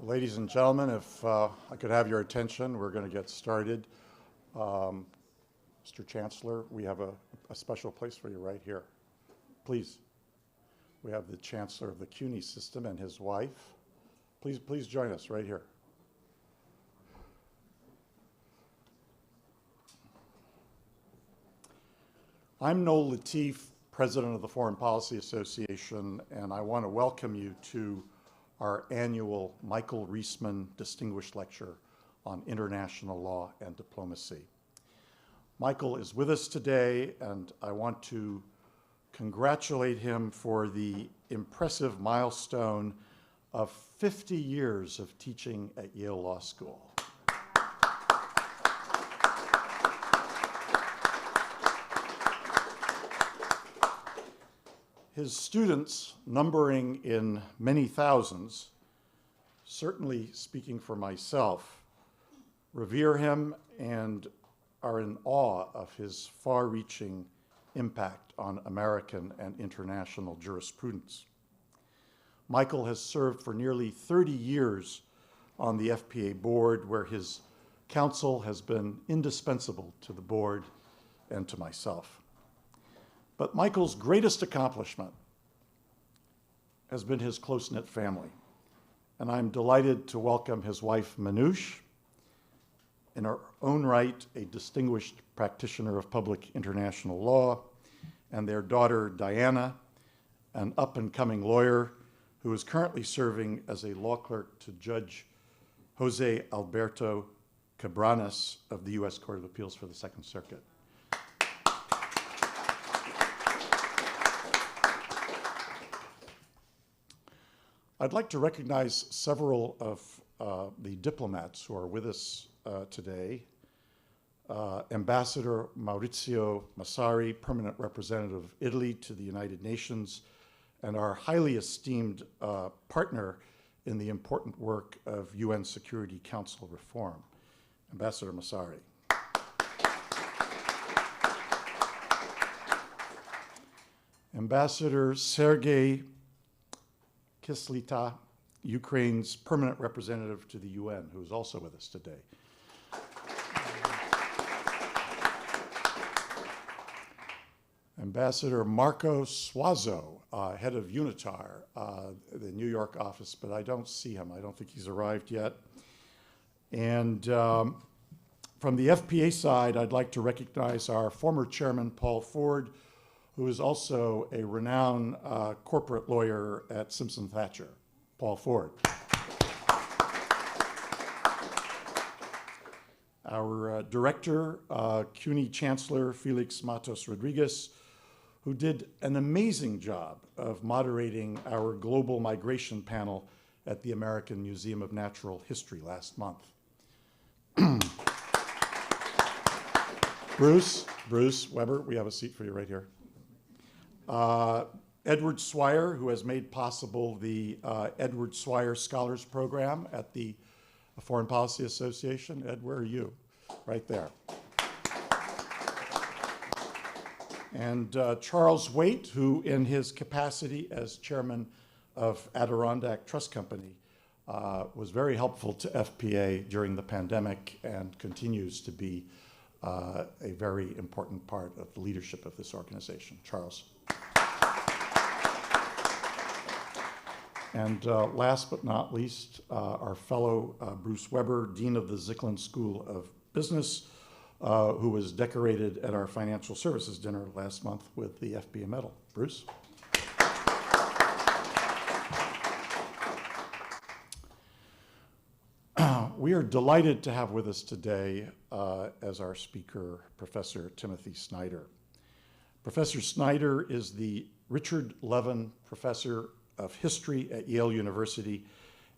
Ladies and gentlemen, if I could have your attention, we're going to get started. Mr. Chancellor, we have a special place for you right here. Please. We have the Chancellor of the CUNY system and his wife. Please join us right here. I'm Noel Lateef, President of the Foreign Policy Association, and I want to welcome you to our annual Michael Reisman Distinguished Lecture on International Law and Diplomacy. Michael is with us today, and I want to congratulate him for the impressive milestone of 50 years of teaching at Yale Law School. His students, numbering in many thousands, certainly speaking for myself, revere him and are in awe of his far-reaching impact on American and international jurisprudence. Michael has served for nearly 30 years on the FPA board, where his counsel has been indispensable to the board and to myself. But Michael's greatest accomplishment has been his close-knit family. And I'm delighted to welcome his wife, Manoush, in her own right, a distinguished practitioner of public international law, and their daughter, Diana, an up-and-coming lawyer who is currently serving as a law clerk to Judge Jose Alberto Cabranes of the U.S. Court of Appeals for the Second Circuit. I'd like to recognize several of the diplomats who are with us today. Ambassador Maurizio Massari, Permanent Representative of Italy to the United Nations, and our highly esteemed partner in the important work of UN Security Council reform, Ambassador Massari. Ambassador Sergei Kislita, Ukraine's permanent representative to the UN, who is also with us today. Ambassador Marco Suazo, head of UNITAR, the New York office, but I don't see him. I don't think he's arrived yet. And from the FPA side, I'd like to recognize our former chairman, Paul Ford, who is also a renowned corporate lawyer at Simpson Thacher, Paul Ford. Our director, CUNY Chancellor Felix Matos Rodriguez, who did an amazing job of moderating our global migration panel at the American Museum of Natural History last month. Bruce Weber, we have a seat for you right here. Edward Swire, who has made possible the Edward Swire Scholars Program at the Foreign Policy Association. Ed, where are you? Right there. And Charles Waite, who in his capacity as chairman of Adirondack Trust Company was very helpful to FPA during the pandemic and continues to be a very important part of the leadership of this organization. Charles. And last but not least, our fellow Bruce Weber, Dean of the Zicklin School of Business, who was decorated at our financial services dinner last month with the FBA medal. Bruce? We are delighted to have with us today as our speaker, Professor Timothy Snyder. Professor Snyder is the Richard Levin Professor of History at Yale University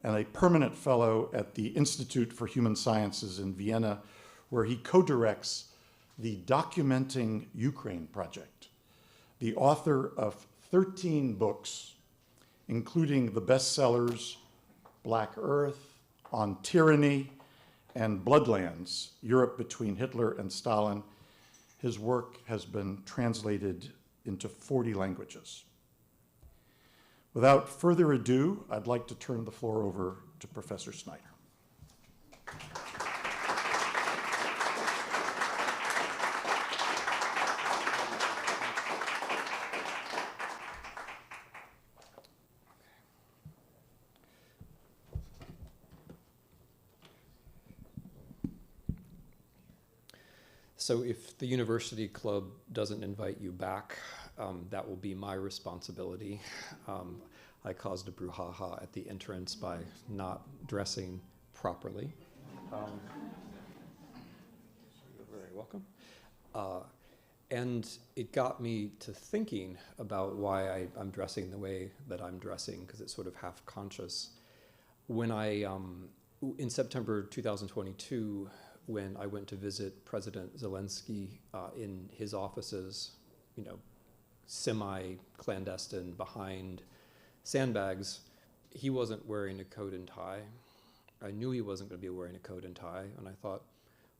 and a permanent fellow at the Institute for Human Sciences in Vienna, where he co-directs the Documenting Ukraine project, the author of 13 books, including the bestsellers Black Earth, On Tyranny, and Bloodlands, Europe Between Hitler and Stalin. His work has been translated into 40 languages. Without further ado, I'd like to turn the floor over to Professor Snyder. So if the university club doesn't invite you back, that will be my responsibility. I caused a brouhaha at the entrance by not dressing properly. You're very welcome. And it got me to thinking about why I'm dressing the way that I'm dressing, because it's sort of half conscious. When in September 2022, when I went to visit President Zelensky in his offices, semi-clandestine behind sandbags, he wasn't wearing a coat and tie. I knew he wasn't going to be wearing a coat and tie, and I thought,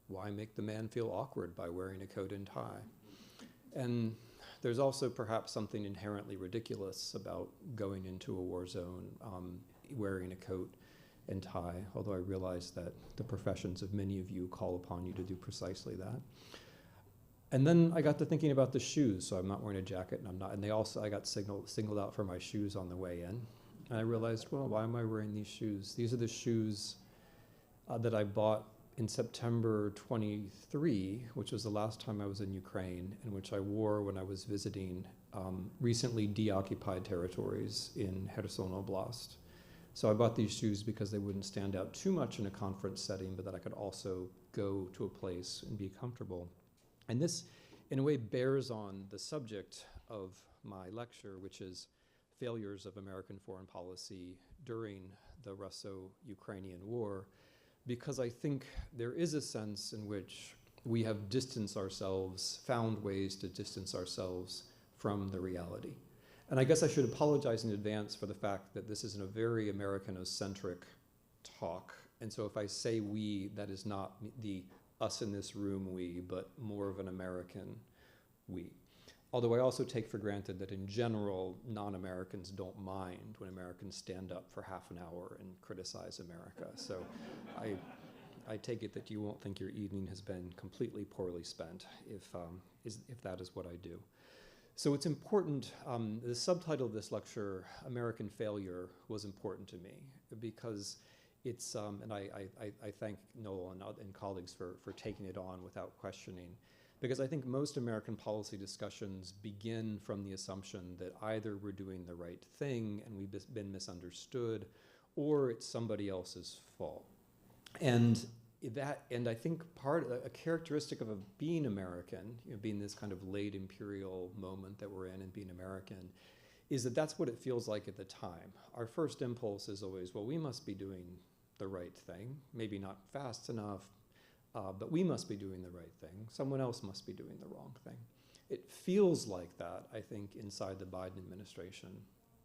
why make the man feel awkward by wearing a coat and tie? And there's also perhaps something inherently ridiculous about going into a war zone, wearing a coat and tie, although I realize that the professions of many of you call upon you to do precisely that. And then I got to thinking about the shoes, so I'm not wearing a jacket, and I got singled out for my shoes on the way in. And I realized, well, why am I wearing these shoes? These are the shoes that I bought in September 23, which was the last time I was in Ukraine, and which I wore when I was visiting recently deoccupied territories in Kherson Oblast. So I bought these shoes because they wouldn't stand out too much in a conference setting, but that I could also go to a place and be comfortable. And this, in a way, bears on the subject of my lecture, which is failures of American foreign policy during the Russo-Ukrainian war, because I think there is a sense in which we have distanced ourselves, found ways to distance ourselves from the reality. And I guess I should apologize in advance for the fact that this isn't a very Americanocentric talk. And so if I say we, that is not the us in this room we, but more of an American we. Although I also take for granted that in general, non-Americans don't mind when Americans stand up for half an hour and criticize America. So I take it that you won't think your evening has been completely poorly spent if that is what I do. So it's important, the subtitle of this lecture, American Failure, was important to me because it's, and I thank Noel and colleagues for taking it on without questioning, because I think most American policy discussions begin from the assumption that either we're doing the right thing and we've been misunderstood, or it's somebody else's fault. And I think a characteristic of being American, being this kind of late imperial moment that we're in and being American, is that that's what it feels like at the time. Our first impulse is always, well, we must be doing the right thing, maybe not fast enough, but we must be doing the right thing. Someone else must be doing the wrong thing. It feels like that, I think, inside the Biden administration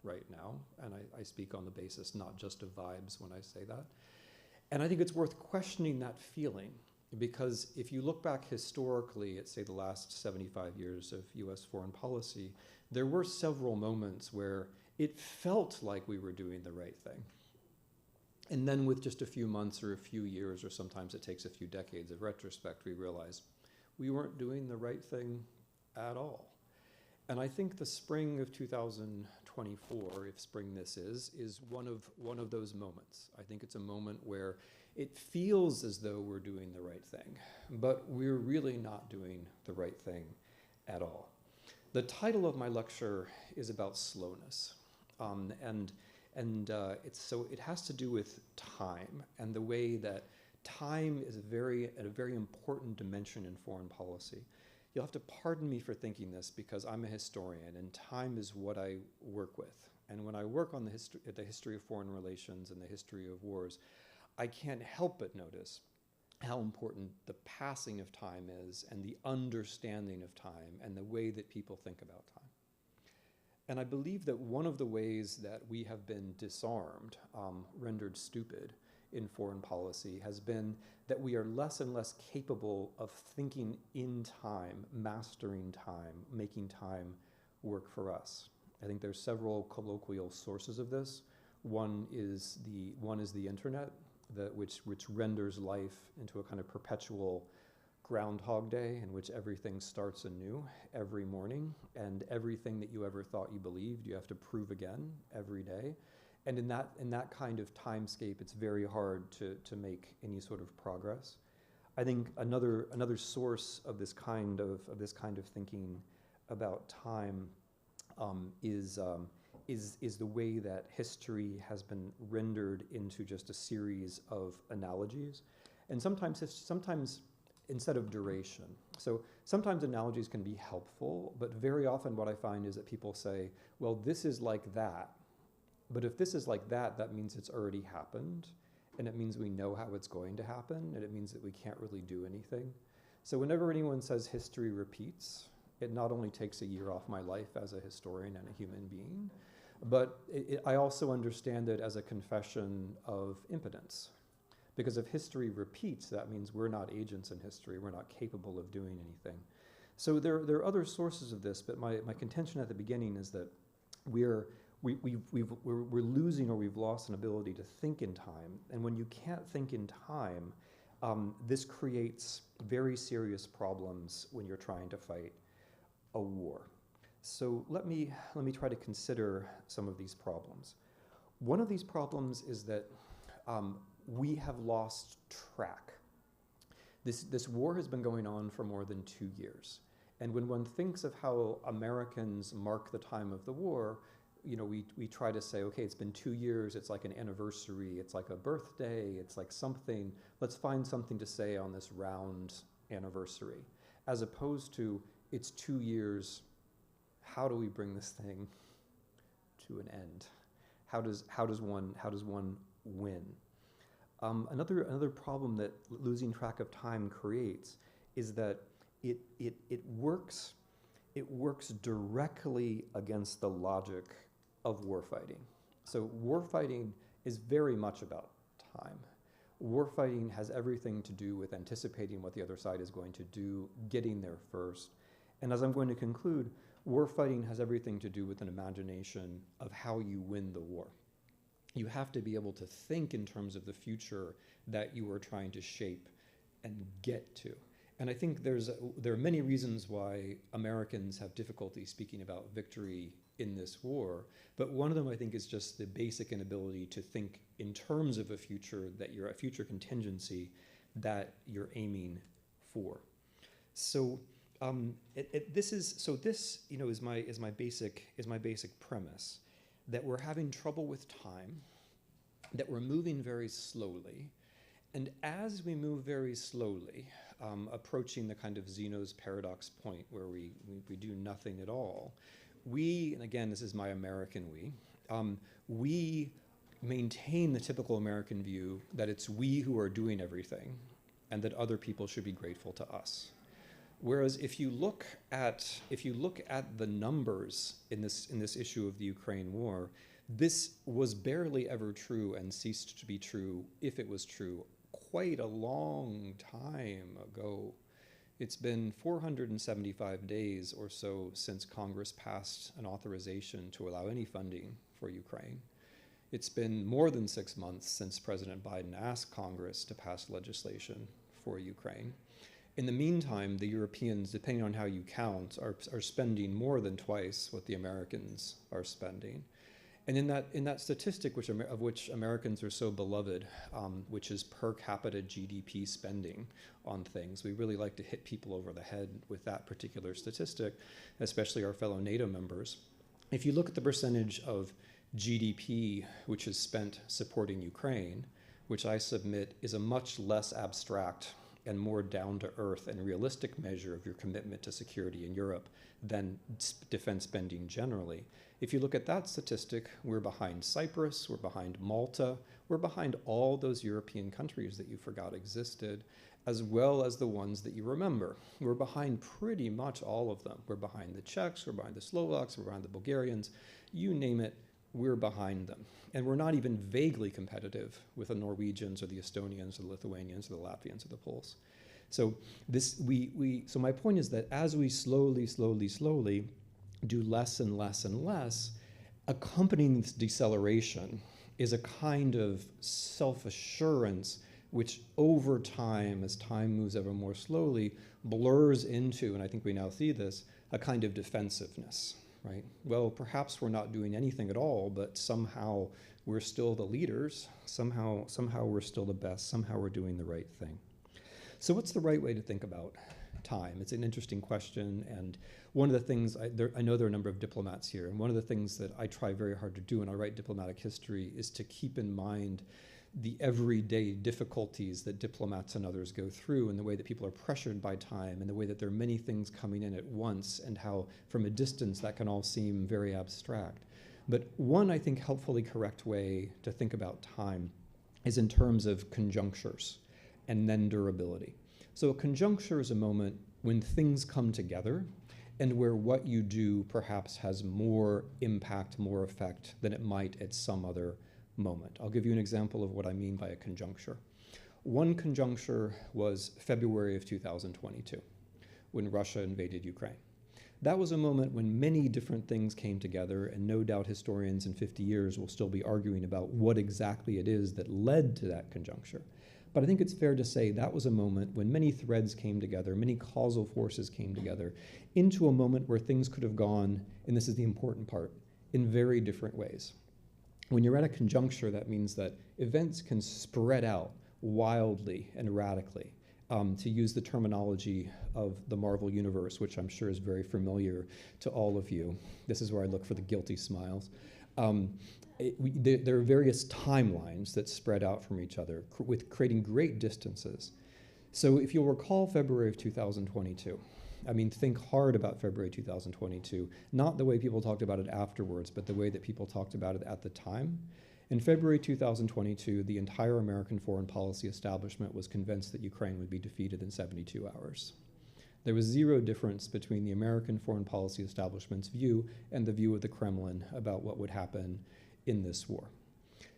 right now, and I speak on the basis not just of vibes when I say that. And I think it's worth questioning that feeling, because if you look back historically at, say, the last 75 years of US foreign policy, there were several moments where it felt like we were doing the right thing. And then with just a few months or a few years, or sometimes it takes a few decades of retrospect, we realize we weren't doing the right thing at all. And I think the spring of 2024, if spring this is one of those moments. I think it's a moment where it feels as though we're doing the right thing, but we're really not doing the right thing at all. The title of my lecture is about slowness, it has to do with time and the way that time is a very important dimension in foreign policy. You'll have to pardon me for thinking this because I'm a historian and time is what I work with. And when I work on the history of foreign relations and the history of wars, I can't help but notice how important the passing of time is and the understanding of time and the way that people think about time. And I believe that one of the ways that we have been disarmed, rendered stupid in foreign policy, has been that we are less and less capable of thinking in time, mastering time, making time work for us. I think there's several colloquial sources of this. One is the internet, which renders life into a kind of perpetual Groundhog Day in which everything starts anew every morning, and everything that you ever thought you believed you have to prove again every day. And in that kind of timescape, it's very hard to make any sort of progress. I think another source of this kind of thinking about time is the way that history has been rendered into just a series of analogies, and sometimes instead of duration. So sometimes analogies can be helpful, but very often what I find is that people say, well, this is like that, but if this is like that, that means it's already happened, and it means we know how it's going to happen, and it means that we can't really do anything. So whenever anyone says history repeats, it not only takes a year off my life as a historian and a human being, but I also understand it as a confession of impotence. Because if history repeats, that means we're not agents in history. We're not capable of doing anything. So there are other sources of this, but my contention at the beginning is that we're losing, or we've lost an ability to think in time. And when you can't think in time, this creates very serious problems when you're trying to fight a war. So let me try to consider some of these problems. One of these problems is that we have lost track. This war has been going on for more than 2 years. And when one thinks of how Americans mark the time of the war, we try to say, okay, it's been 2 years, it's like an anniversary, it's like a birthday, it's like something, let's find something to say on this round anniversary. As opposed to, it's 2 years, how do we bring this thing to an end? How does one win? Another problem that losing track of time creates is that it works directly against the logic of warfighting. So warfighting is very much about time. Warfighting has everything to do with anticipating what the other side is going to do, getting there first. And as I'm going to conclude, warfighting has everything to do with an imagination of how you win the war. You have to be able to think in terms of the future that you are trying to shape and get to. And I think there are many reasons why Americans have difficulty speaking about victory in this war, but one of them I think is just the basic inability to think in terms of a future contingency that you're aiming for. So this is my basic premise, that we're having trouble with time, that we're moving very slowly, and as we move very slowly, approaching the kind of Zenos Paradox point where we do nothing at all, and again, this is my American we maintain the typical American view that it's we who are doing everything and that other people should be grateful to us. Whereas if you look at the numbers in this issue of the Ukraine war, this was barely ever true and ceased to be true, if it was true, quite a long time ago. It's been 475 days or so since Congress passed an authorization to allow any funding for Ukraine. It's been more than 6 months since President Biden asked Congress to pass legislation for Ukraine. In the meantime, the Europeans, depending on how you count, are spending more than twice what the Americans are spending. And in that statistic of which Americans are so beloved, which is per capita GDP spending on things, we really like to hit people over the head with that particular statistic, especially our fellow NATO members. If you look at the percentage of GDP which is spent supporting Ukraine, which I submit is a much less abstract and more down-to-earth and realistic measure of your commitment to security in Europe than defense spending generally. If you look at that statistic, we're behind Cyprus, we're behind Malta, we're behind all those European countries that you forgot existed, as well as the ones that you remember. We're behind pretty much all of them. We're behind the Czechs, we're behind the Slovaks, we're behind the Bulgarians, you name it, we're behind them. And we're not even vaguely competitive with the Norwegians or the Estonians or the Lithuanians or the Latvians or the Poles. So so my point is that as we slowly do less and less and less, accompanying this deceleration is a kind of self-assurance which over time, as time moves ever more slowly, blurs into, and I think we now see this, a kind of defensiveness, right? Well, perhaps we're not doing anything at all, but somehow we're still the leaders, somehow we're still the best, somehow we're doing the right thing. So what's the right way to think about time? It's an interesting question, and one of the things, I know there are a number of diplomats here, and one of the things that I try very hard to do when I write diplomatic history is to keep in mind the everyday difficulties that diplomats and others go through, and the way that people are pressured by time, and the way that there are many things coming in at once, and how from a distance that can all seem very abstract. But one, I think, helpfully correct way to think about time is in terms of conjunctures and then durability. So a conjuncture is a moment when things come together and where what you do perhaps has more impact, more effect than it might at some other moment. I'll give you an example of what I mean by a conjuncture. One conjuncture was February of 2022, when Russia invaded Ukraine. That was a moment when many different things came together, and no doubt historians in 50 years will still be arguing about what exactly it is that led to that conjuncture. But I think it's fair to say that was a moment when many threads came together, many causal forces came together, into a moment where things could have gone, and this is the important part, in very different ways. When you're at a conjuncture, that means that events can spread out wildly and radically. To use the terminology of the Marvel Universe, which I'm sure is very familiar to all of you. This is where I look for the guilty smiles. There are various timelines that spread out from each other, with creating great distances. So if you'll recall February of 2022, I mean, think hard about February 2022, not the way people talked about it afterwards, but the way that people talked about it at the time. In February 2022, the entire American foreign policy establishment was convinced that Ukraine would be defeated in 72 hours. There was zero difference between the American foreign policy establishment's view and the view of the Kremlin about what would happen in this war.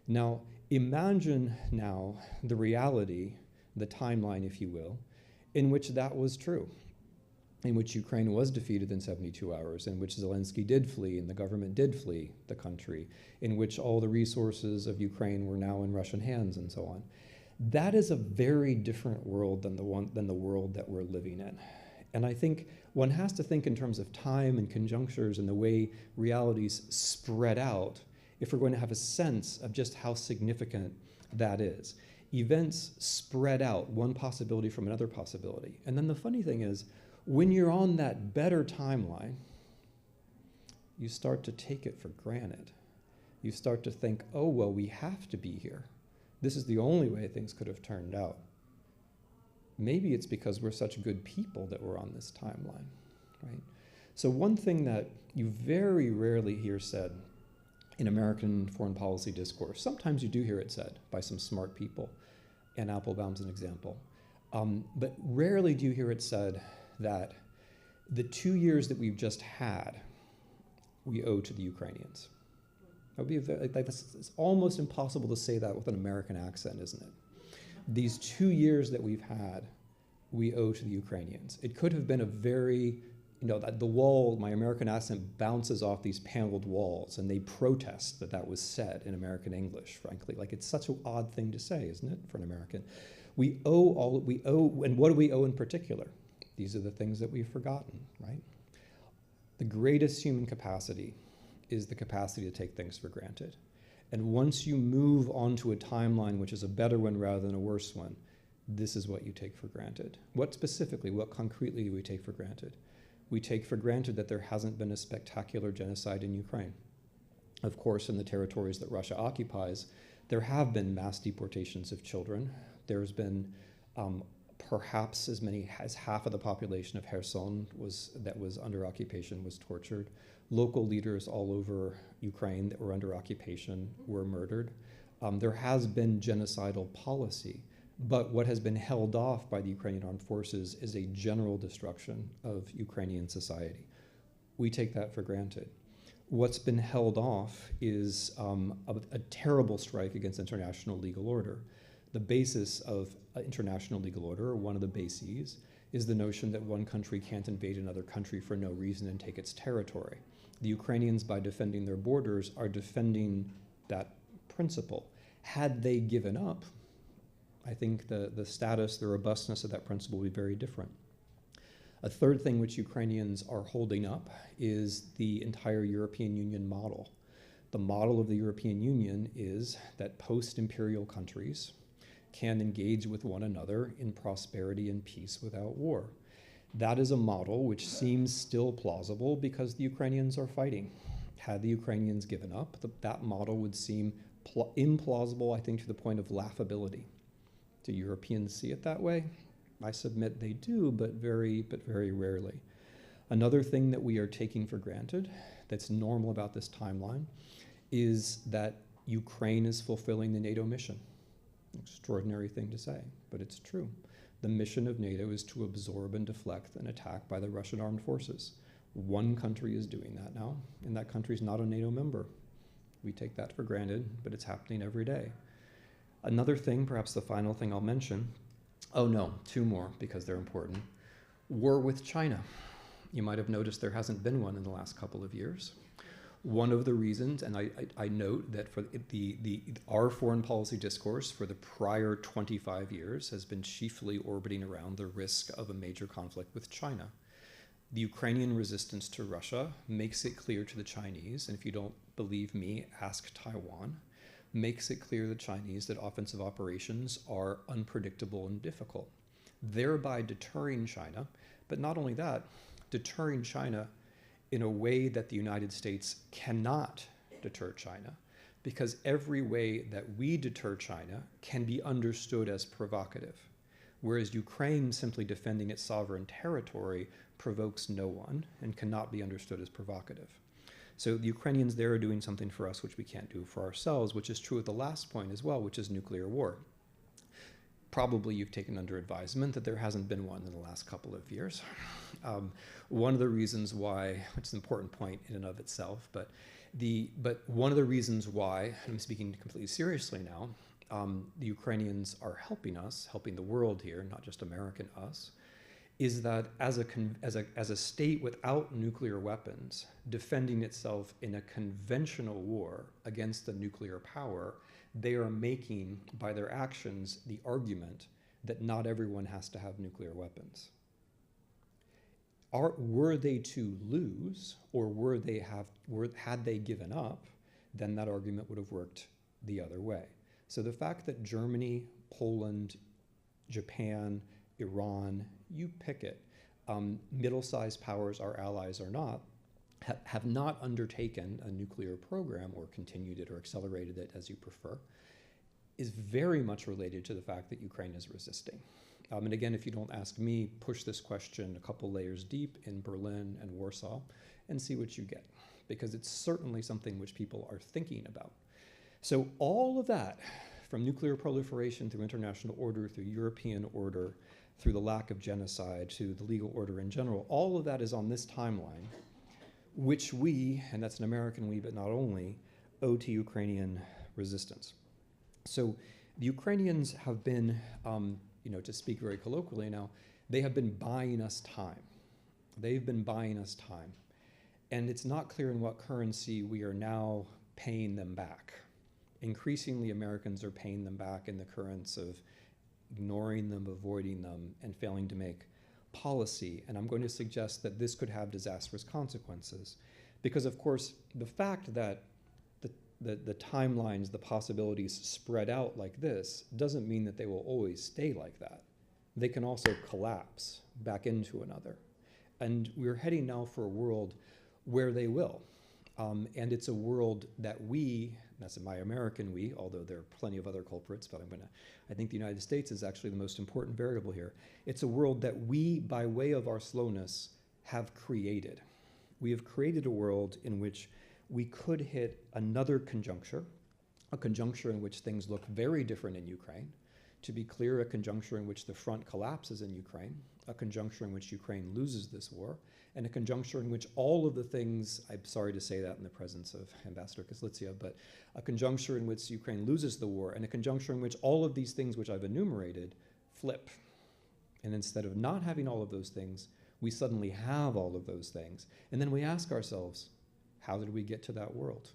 Now, imagine now the reality, the timeline, if you will, in which that was true, in which Ukraine was defeated in 72 hours, in which Zelensky did flee and the government did flee the country, in which all the resources of Ukraine were now in Russian hands and so on. That is a very different world than the world that we're living in. And I think one has to think in terms of time and conjunctures and the way realities spread out if we're going to have a sense of just how significant that is. Events spread out, one possibility from another possibility. And then the funny thing is, when you're on that better timeline, you start to take it for granted. You start to think, oh, well, we have to be here. This is the only way things could have turned out. Maybe it's because we're such good people that we're on this timeline, right? So one thing that you very rarely hear said in American foreign policy discourse, sometimes you do hear it said by some smart people, and Applebaum's an example, but rarely do you hear it said that the 2 years that we've just had, we owe to the Ukrainians. That would be it's almost impossible to say that with an American accent, isn't it? These 2 years that we've had, we owe to the Ukrainians. It could have been a very, the wall, my American accent bounces off these paneled walls, and they protest that was said in American English, frankly. Like, it's such an odd thing to say, isn't it, for an American? We owe, and what do we owe in particular? These are the things that we've forgotten, right? The greatest human capacity is the capacity to take things for granted. And once you move onto a timeline which is a better one rather than a worse one, this is what you take for granted. What specifically, what concretely do we take for granted? We take for granted that there hasn't been a spectacular genocide in Ukraine. Of course, in the territories that Russia occupies, there have been mass deportations of children. There's been perhaps as many as half of the population of Kherson that was under occupation was tortured. Local leaders all over Ukraine that were under occupation were murdered. There has been genocidal policy, but what has been held off by the Ukrainian armed forces is a general destruction of Ukrainian society. We take that for granted. What's been held off is a terrible strike against international legal order. The basis of international legal order, or one of the bases, is the notion that one country can't invade another country for no reason and take its territory. The Ukrainians, by defending their borders, are defending that principle. Had they given up, I think the status, the robustness of that principle would be very different. A third thing which Ukrainians are holding up is the entire European Union model. The model of the European Union is that post-imperial countries can engage with one another in prosperity and peace without war. That is a model which seems still plausible because the Ukrainians are fighting. Had the Ukrainians given up, that model would seem implausible, I think, to the point of laughability. Do Europeans see it that way? I submit they do, but very rarely. Another thing that we are taking for granted that's normal about this timeline is that Ukraine is fulfilling the NATO mission. Extraordinary thing to say, but it's true. The mission of NATO is to absorb and deflect an attack by the Russian armed forces. One country is doing that now, and that country is not a NATO member. We take that for granted, but it's happening every day. Another thing, perhaps the final thing I'll mention, oh no, two more because they're important. War with China. You might have noticed there hasn't been one in the last couple of years. One of the reasons, and I note that for our foreign policy discourse for the prior 25 years has been chiefly orbiting around the risk of a major conflict with China. The Ukrainian resistance to Russia makes it clear to the Chinese, and if you don't believe me, ask Taiwan, makes it clear to the Chinese that offensive operations are unpredictable and difficult, thereby deterring China, but not only that, deterring China in a way that the United States cannot deter China, because every way that we deter China can be understood as provocative, whereas Ukraine simply defending its sovereign territory provokes no one and cannot be understood as provocative. So the Ukrainians there are doing something for us which we can't do for ourselves, which is true at the last point as well, which is nuclear war. Probably you've taken under advisement that there hasn't been one in the last couple of years. One of the reasons why, which is an important point in and of itself, but one of the reasons why, and I'm speaking completely seriously now, the Ukrainians are helping us, helping the world here, not just American us, is that as a state without nuclear weapons, defending itself in a conventional war against a nuclear power, they are making, by their actions, the argument that not everyone has to have nuclear weapons. Were they to lose, or had they given up, then that argument would have worked the other way. So the fact that Germany, Poland, Japan, Iran, you pick it, middle-sized powers, our allies or not, have not undertaken a nuclear program or continued it or accelerated it as you prefer, is very much related to the fact that Ukraine is resisting. And again, if you don't ask me, push this question a couple layers deep in Berlin and Warsaw and see what you get, because it's certainly something which people are thinking about. So all of that, from nuclear proliferation through international order, through European order, through the lack of genocide, to the legal order in general, all of that is on this timeline, which we, and that's an American we, but not only, owe to Ukrainian resistance. So the Ukrainians have been, to speak very colloquially now, they have been buying us time. They've been buying us time. And it's not clear in what currency we are now paying them back. Increasingly, Americans are paying them back in the currents of ignoring them, avoiding them, and failing to make policy. And I'm going to suggest that this could have disastrous consequences. Because, of course, the fact that the timelines, the possibilities spread out like this doesn't mean that they will always stay like that. They can also collapse back into another. And we're heading now for a world where they will. And it's a world that we, that's my American we, although there are plenty of other culprits, but I think the United States is actually the most important variable here. It's a world that we, by way of our slowness, have created. We have created a world in which we could hit another conjuncture, a conjuncture in which things look very different in Ukraine. To be clear, a conjuncture in which the front collapses in Ukraine, a conjuncture in which Ukraine loses this war, and a conjuncture in which all of the things, I'm sorry to say that in the presence of Ambassador Kyslytsya, but a conjuncture in which Ukraine loses the war, and a conjuncture in which all of these things which I've enumerated flip. And instead of not having all of those things, we suddenly have all of those things. And then we ask ourselves, how did we get to that world?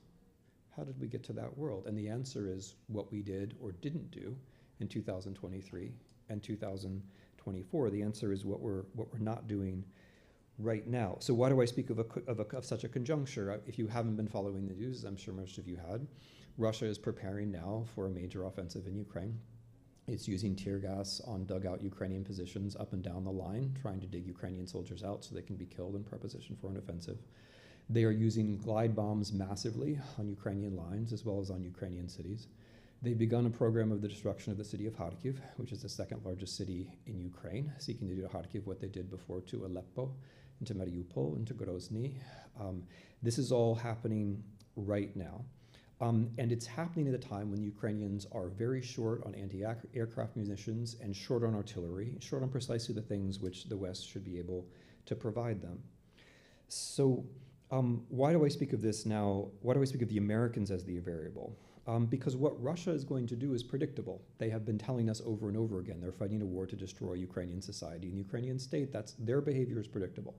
How did we get to that world? And the answer is what we did or didn't do in 2023 and 2024. The answer is what we're not doing right now. So why do I speak of such a conjuncture? If you haven't been following the news, I'm sure most of you had, Russia is preparing now for a major offensive in Ukraine. It's using tear gas on dugout Ukrainian positions up and down the line, trying to dig Ukrainian soldiers out so they can be killed in preparation for an offensive. They are using glide bombs massively on Ukrainian lines as well as on Ukrainian cities. They've begun a program of the destruction of the city of Kharkiv, which is the second largest city in Ukraine, seeking to do to Kharkiv what they did before to Aleppo, and to Mariupol, and to Grozny. This is all happening right now. And it's happening at a time when the Ukrainians are very short on anti-aircraft munitions and short on artillery, short on precisely the things which the West should be able to provide them. So why do I speak of this now? Why do I speak of the Americans as the variable? Because what Russia is going to do is predictable. They have been telling us over and over again, they're fighting a war to destroy Ukrainian society and the Ukrainian state. Their behavior is predictable.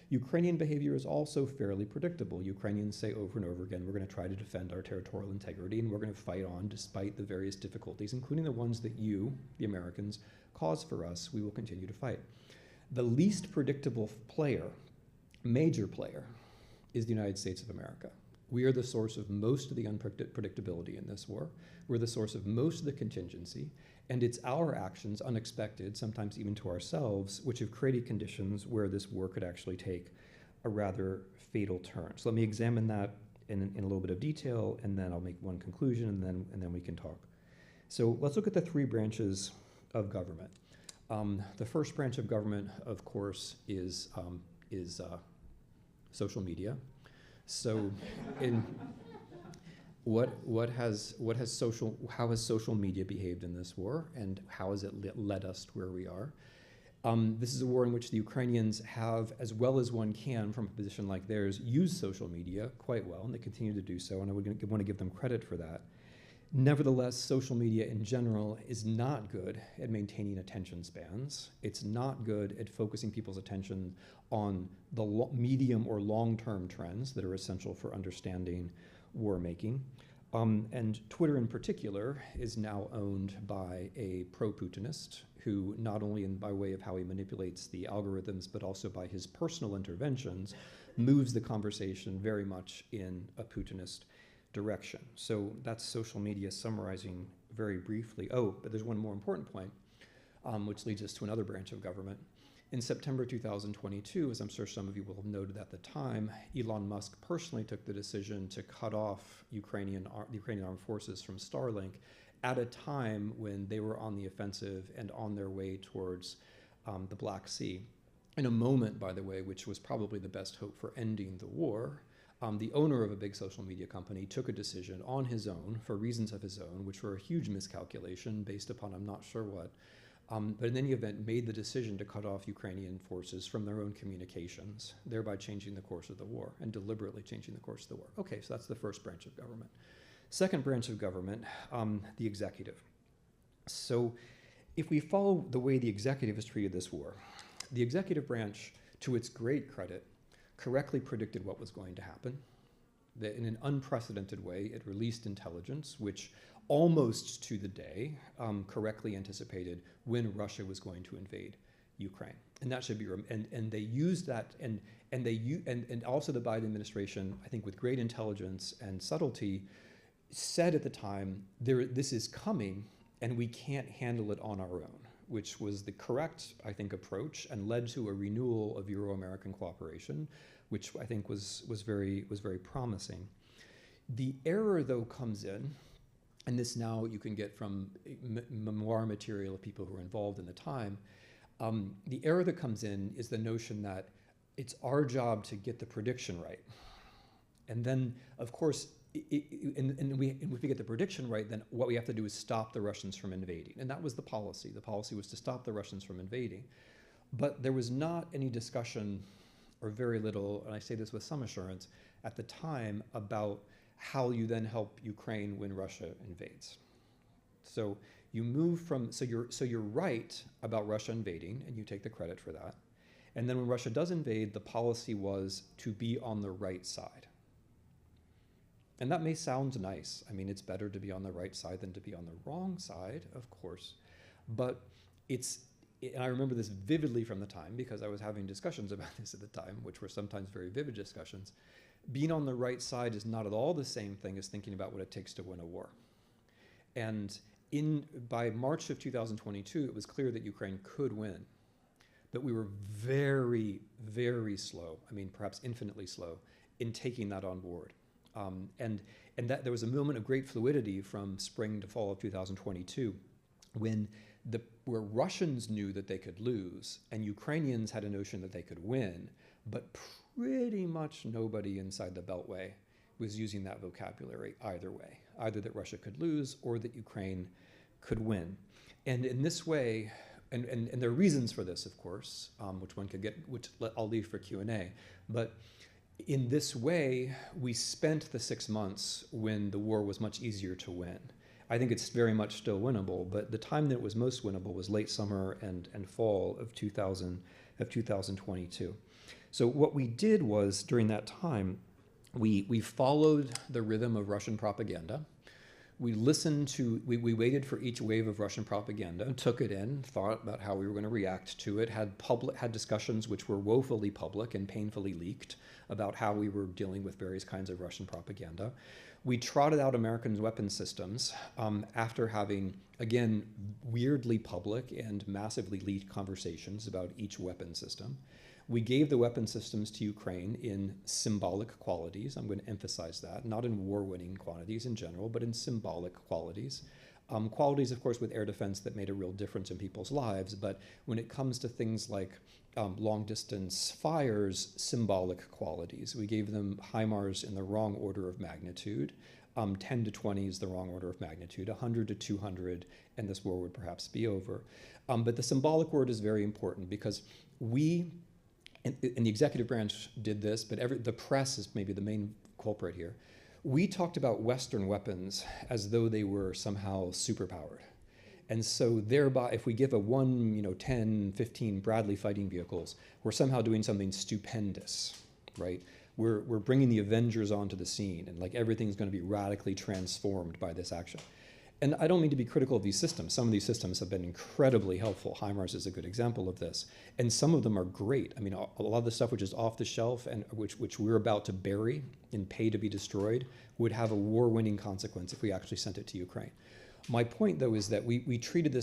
Ukrainian behavior is also fairly predictable. Ukrainians say over and over again, we're going to try to defend our territorial integrity and we're going to fight on despite the various difficulties, including the ones that you, the Americans, cause for us. We will continue to fight. The least predictable player, major player, is the United States of America. We are the source of most of the unpredictability in this war. We're the source of most of the contingency, and it's our actions, unexpected, sometimes even to ourselves, which have created conditions where this war could actually take a rather fatal turn. So let me examine that in a little bit of detail, and then I'll make one conclusion, and then we can talk. So let's look at the three branches of government. The first branch of government, of course, is social media. So, how has social media behaved in this war, and how has it led us to where we are? This is a war in which the Ukrainians have, as well as one can from a position like theirs, used social media quite well, and they continue to do so, and I would want to give them credit for that. Nevertheless, social media in general is not good at maintaining attention spans. It's not good at focusing people's attention on the medium or long-term trends that are essential for understanding war making. And Twitter in particular is now owned by a pro-Putinist who, not only by way of how he manipulates the algorithms, but also by his personal interventions, moves the conversation very much in a Putinist direction. So that's social media summarizing very briefly. Oh, but there's one more important point, which leads us to another branch of government. In September 2022, as I'm sure some of you will have noted at the time, Elon Musk personally took the decision to cut off the Ukrainian armed forces from Starlink at a time when they were on the offensive and on their way towards the Black Sea. In a moment, by the way, which was probably the best hope for ending the war, the owner of a big social media company took a decision on his own, for reasons of his own, which were a huge miscalculation based upon I'm not sure what, but in any event made the decision to cut off Ukrainian forces from their own communications, thereby changing the course of the war and deliberately changing the course of the war. Okay, so that's the first branch of government. Second branch of government, the executive. So if we follow the way the executive has treated this war, the executive branch, to its great credit, correctly predicted what was going to happen. That in an unprecedented way, it released intelligence, which almost to the day correctly anticipated when Russia was going to invade Ukraine. And that should be, and they used that, and also the Biden administration, I think with great intelligence and subtlety, said at the time, this is coming and we can't handle it on our own, which was the correct, I think, approach and led to a renewal of Euro-American cooperation, which I think was very promising. The error, though, comes in, and this now you can get from memoir material of people who were involved in the time. The error that comes in is the notion that it's our job to get the prediction right. And then, of course, if we get the prediction right, then what we have to do is stop the Russians from invading. And that was the policy. The policy was to stop the Russians from invading. But there was not any discussion, or very little, and I say this with some assurance, at the time about how you then help Ukraine when Russia invades. So you move from, so you're right about Russia invading, and you take the credit for that. And then when Russia does invade, the policy was to be on the right side. And that may sound nice. I mean, it's better to be on the right side than to be on the wrong side, of course. But and I remember this vividly from the time because I was having discussions about this at the time, which were sometimes very vivid discussions. Being on the right side is not at all the same thing as thinking about what it takes to win a war. And by March of 2022, it was clear that Ukraine could win. But we were very, very slow, I mean, perhaps infinitely slow, in taking that on board. And that there was a moment of great fluidity from spring to fall of 2022 where Russians knew that they could lose and Ukrainians had a notion that they could win, but pretty much nobody inside the Beltway was using that vocabulary either way, either that Russia could lose or that Ukraine could win. And in this way, and there are reasons for this, of course, which one could get, which I'll leave for Q&A, but in this way, we spent the 6 months when the war was much easier to win. I think it's very much still winnable, but the time that it was most winnable was late summer and fall of 2022. So what we did was, during that time, we followed the rhythm of Russian propaganda. We listened to, we waited for each wave of Russian propaganda, took it in, thought about how we were going to react to it, had discussions which were woefully public and painfully leaked about how we were dealing with various kinds of Russian propaganda. We trotted out American weapon systems after having, again, weirdly public and massively leaked conversations about each weapon system. We gave the weapon systems to Ukraine in symbolic qualities. I'm going to emphasize that, not in war-winning quantities in general, but in symbolic qualities. Qualities, of course, with air defense that made a real difference in people's lives, but when it comes to things like long-distance fires, symbolic qualities. We gave them HIMARS in the wrong order of magnitude. 10 to 20 is the wrong order of magnitude, 100 to 200, and this war would perhaps be over. But the symbolic word is very important because we, and the executive branch did this, but the press is maybe the main culprit here. We talked about Western weapons as though they were somehow superpowered. And so thereby, if we give a 10, 15 Bradley fighting vehicles, we're somehow doing something stupendous, right? We're bringing the Avengers onto the scene, and like everything's going to be radically transformed by this action. And I don't mean to be critical of these systems. Some of these systems have been incredibly helpful. HIMARS is a good example of this. And some of them are great. I mean, a lot of the stuff which is off the shelf and which we're about to bury and pay to be destroyed would have a war-winning consequence if we actually sent it to Ukraine. My point, though, is that we treated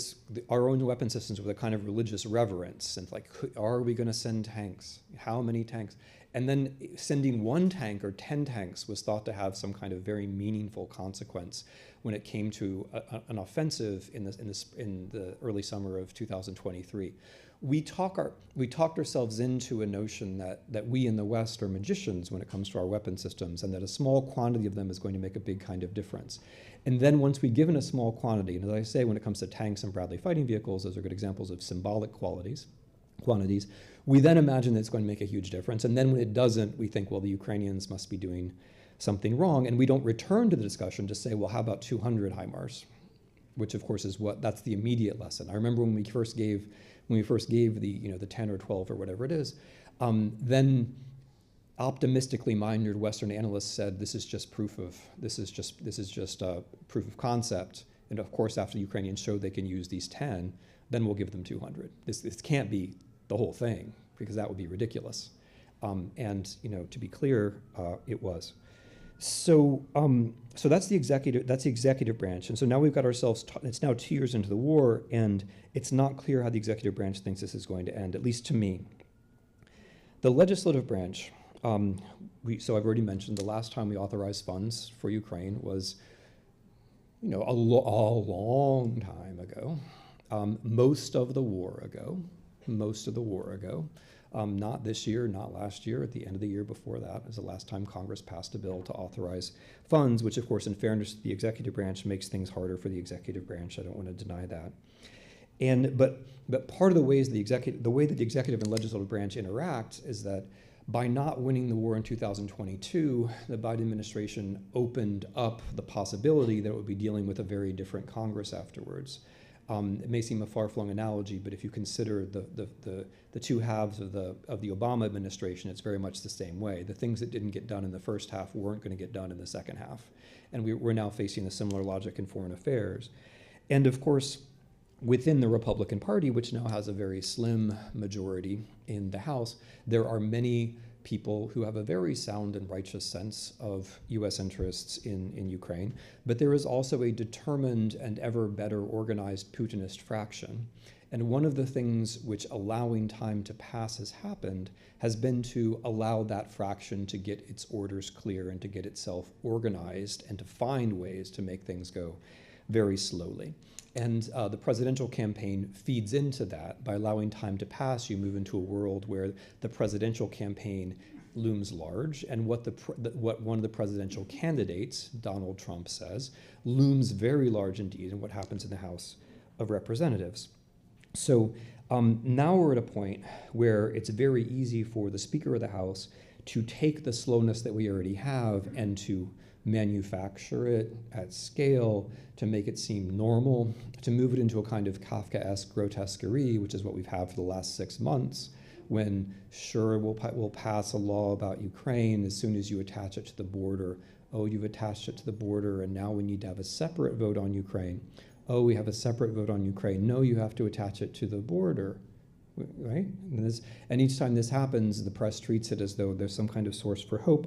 our own weapon systems with a kind of religious reverence. And like, are we going to send tanks? How many tanks? And then sending 1 tank or 10 tanks was thought to have some kind of very meaningful consequence when it came to an offensive in the early summer of 2023. We talked ourselves into a notion that we in the West are magicians when it comes to our weapon systems, and that a small quantity of them is going to make a big kind of difference. And then once we've given a small quantity, and as I say, when it comes to tanks and Bradley fighting vehicles, those are good examples of symbolic quantities, we then imagine that it's going to make a huge difference. And then when it doesn't, we think, well, the Ukrainians must be doing something wrong. And we don't return to the discussion to say, well, how about 200 HIMARS? Which of course that's the immediate lesson. I remember when we first gave the 10 or 12 or whatever it is, then optimistically minded Western analysts said this is just proof of concept. And of course, after the Ukrainians showed they can use these 10, then we'll give them 200. This can't be the whole thing because that would be ridiculous. And to be clear, it was. So that's the executive branch. And so now we've got ourselves, it's now 2 years into the war, and it's not clear how the executive branch thinks this is going to end, at least to me. The legislative branch, so I've already mentioned the last time we authorized funds for Ukraine was, a long time ago, most of the war ago. Not this year, not last year, at the end of the year before that was the last time Congress passed a bill to authorize funds, which of course, in fairness to the executive branch, makes things harder for the executive branch. I don't want to deny that. But part of the way that the executive and legislative branch interact is that By not winning the war in 2022, the Biden administration opened up the possibility that it would be dealing with a very different Congress afterwards. It may seem a far-flung analogy, but if you consider the two halves of the Obama administration, it's very much the same way. The things that didn't get done in the first half weren't going to get done in the second half. And we're now facing a similar logic in foreign affairs. And of course, within the Republican Party, which now has a very slim majority in the House, there are many people who have a very sound and righteous sense of U.S. interests in Ukraine, but there is also a determined and ever better organized Putinist fraction. And one of the things which allowing time to pass has happened has been to allow that fraction to get its orders clear and to get itself organized and to find ways to make things go very slowly. And the presidential campaign feeds into that. By allowing time to pass, you move into a world where the presidential campaign looms large, and what one of the presidential candidates, Donald Trump, says looms very large indeed in what happens in the House of Representatives. So now we're at a point where it's very easy for the Speaker of the House to take the slowness that we already have and to manufacture it at scale, to make it seem normal, to move it into a kind of Kafkaesque grotesquerie, which is what we've had for the last 6 months, when sure, we'll pass a law about Ukraine as soon as you attach it to the border. Oh, you've attached it to the border, and now we need to have a separate vote on Ukraine. Oh, we have a separate vote on Ukraine. No, you have to attach it to the border, right? And each time this happens, the press treats it as though there's some kind of source for hope.